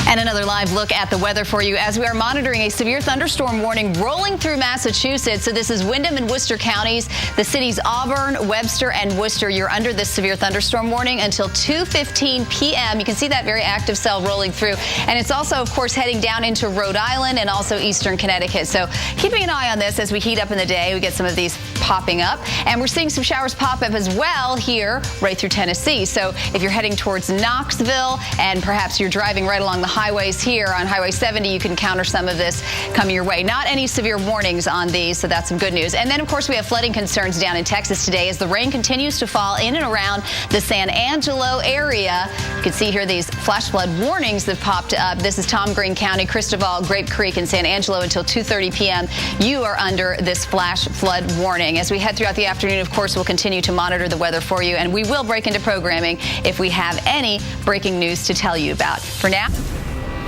And another live look at the weather for you as we are monitoring a severe thunderstorm warning rolling through Massachusetts. So this is Windham and Worcester counties, the cities Auburn, Webster, and Worcester. You're under this severe thunderstorm warning until 2:15 p.m. You can see that very active cell rolling through. And it's also, of course, heading down into Rhode Island and also eastern Connecticut. So keeping an eye on this as we heat up in the day. We get some of these popping up. And we're seeing some showers pop up as well here right through Tennessee. So if you're heading towards Knoxville and perhaps you're driving right along the highways here on Highway 70, you can counter some of this coming your way. Not any severe warnings on these, so that's some good news. And then, of course, we have flooding concerns down in Texas today as the rain continues to fall in and around the San Angelo area. You can see here these flash flood warnings that popped up. This is Tom Green County, Cristobal, Grape Creek, and San Angelo until 2:30 p.m. You are under this flash flood warning. As we head throughout the afternoon, of course, we'll continue to monitor the weather for you, and we will break into programming if we have any breaking news to tell you about. For now...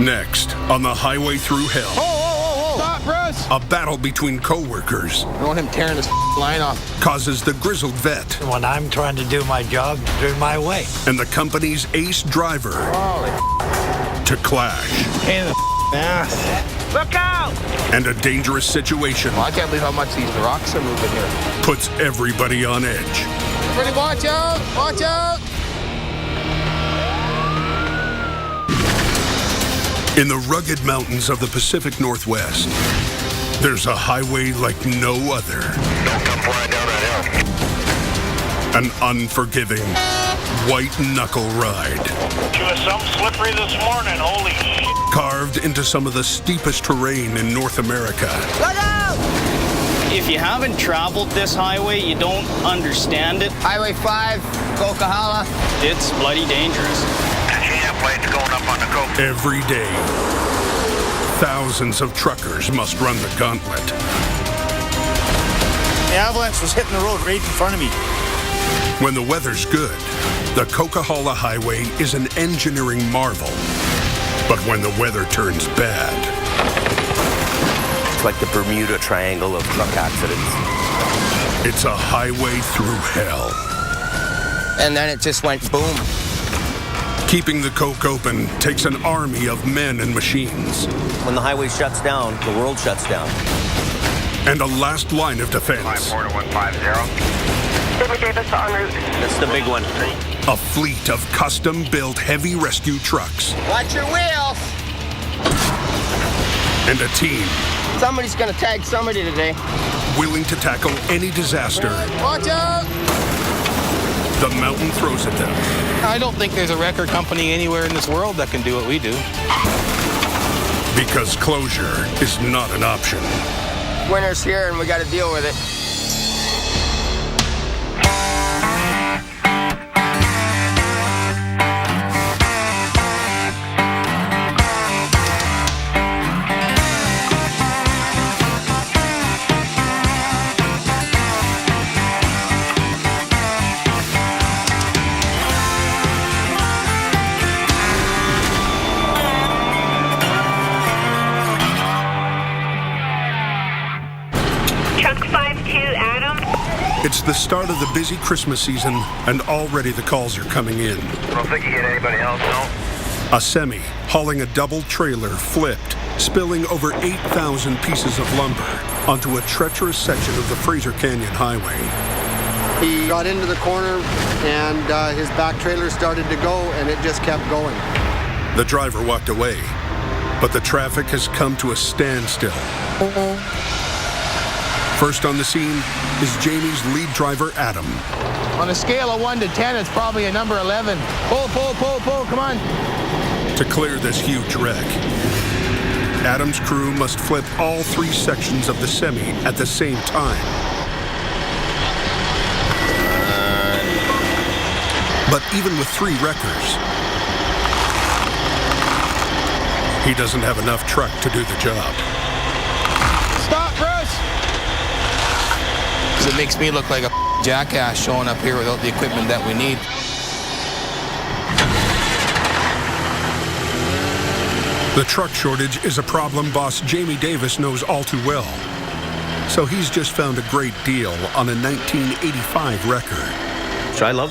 Next, on the highway through hell. Whoa. Stop, Bruce. A battle between co-workers. I want him tearing this line off. Causes the grizzled vet. When I'm trying to do my job, do it my way. And the company's ace driver. To clash. Pain in the ass. Look out! And a dangerous situation. Well, I can't believe how much these rocks are moving here. Puts everybody on edge. Everybody watch out! Watch out! In the rugged mountains of the Pacific Northwest, there's a highway like no other. Don't come flying down that hill. An unforgiving, white-knuckle ride. She was some slippery this morning, holy shit. Carved into some of the steepest terrain in North America. Look out! If you haven't traveled this highway, you don't understand it. Highway 5, Coquihalla. It's bloody dangerous. Planes going up on the coast. Every day, thousands of truckers must run the gauntlet. The avalanche was hitting the road right in front of me. When the weather's good, the Coquihalla Highway is an engineering marvel. But when the weather turns bad... It's like the Bermuda Triangle of truck accidents. It's a highway through hell. And then it just went boom. Keeping the coke open takes an army of men and machines. When the highway shuts down, the world shuts down. And a last line of defense. 54150. That's the big one. A fleet of custom-built heavy rescue trucks. Watch your wheels. And a team. Somebody's gonna tag somebody today. Willing to tackle any disaster. Watch out! The mountain throws at them. I don't think there's a record company anywhere in this world that can do what we do. Because closure is not an option. Winter's here and we got to deal with it. It's the start of the busy Christmas season, and already the calls are coming in. Don't think you hit anybody else, no? A semi hauling a double trailer flipped, spilling over 8,000 pieces of lumber onto a treacherous section of the Fraser Canyon Highway. He got into the corner, and his back trailer started to go, and it just kept going. The driver walked away, but the traffic has come to a standstill. First on the scene is Jamie's lead driver, Adam. On a scale of 1 to 10, it's probably a number 11. Pull, come on. to clear this huge wreck. Adam's crew must flip all 3 sections of the semi at the same time. But even with 3 wreckers, he doesn't have enough truck to do the job. Stop, Bruce! It makes me look like a jackass showing up here without the equipment that we need. The truck shortage is a problem boss Jamie Davis knows all too well. So he's just found a great deal on a 1985 wrecker. So I love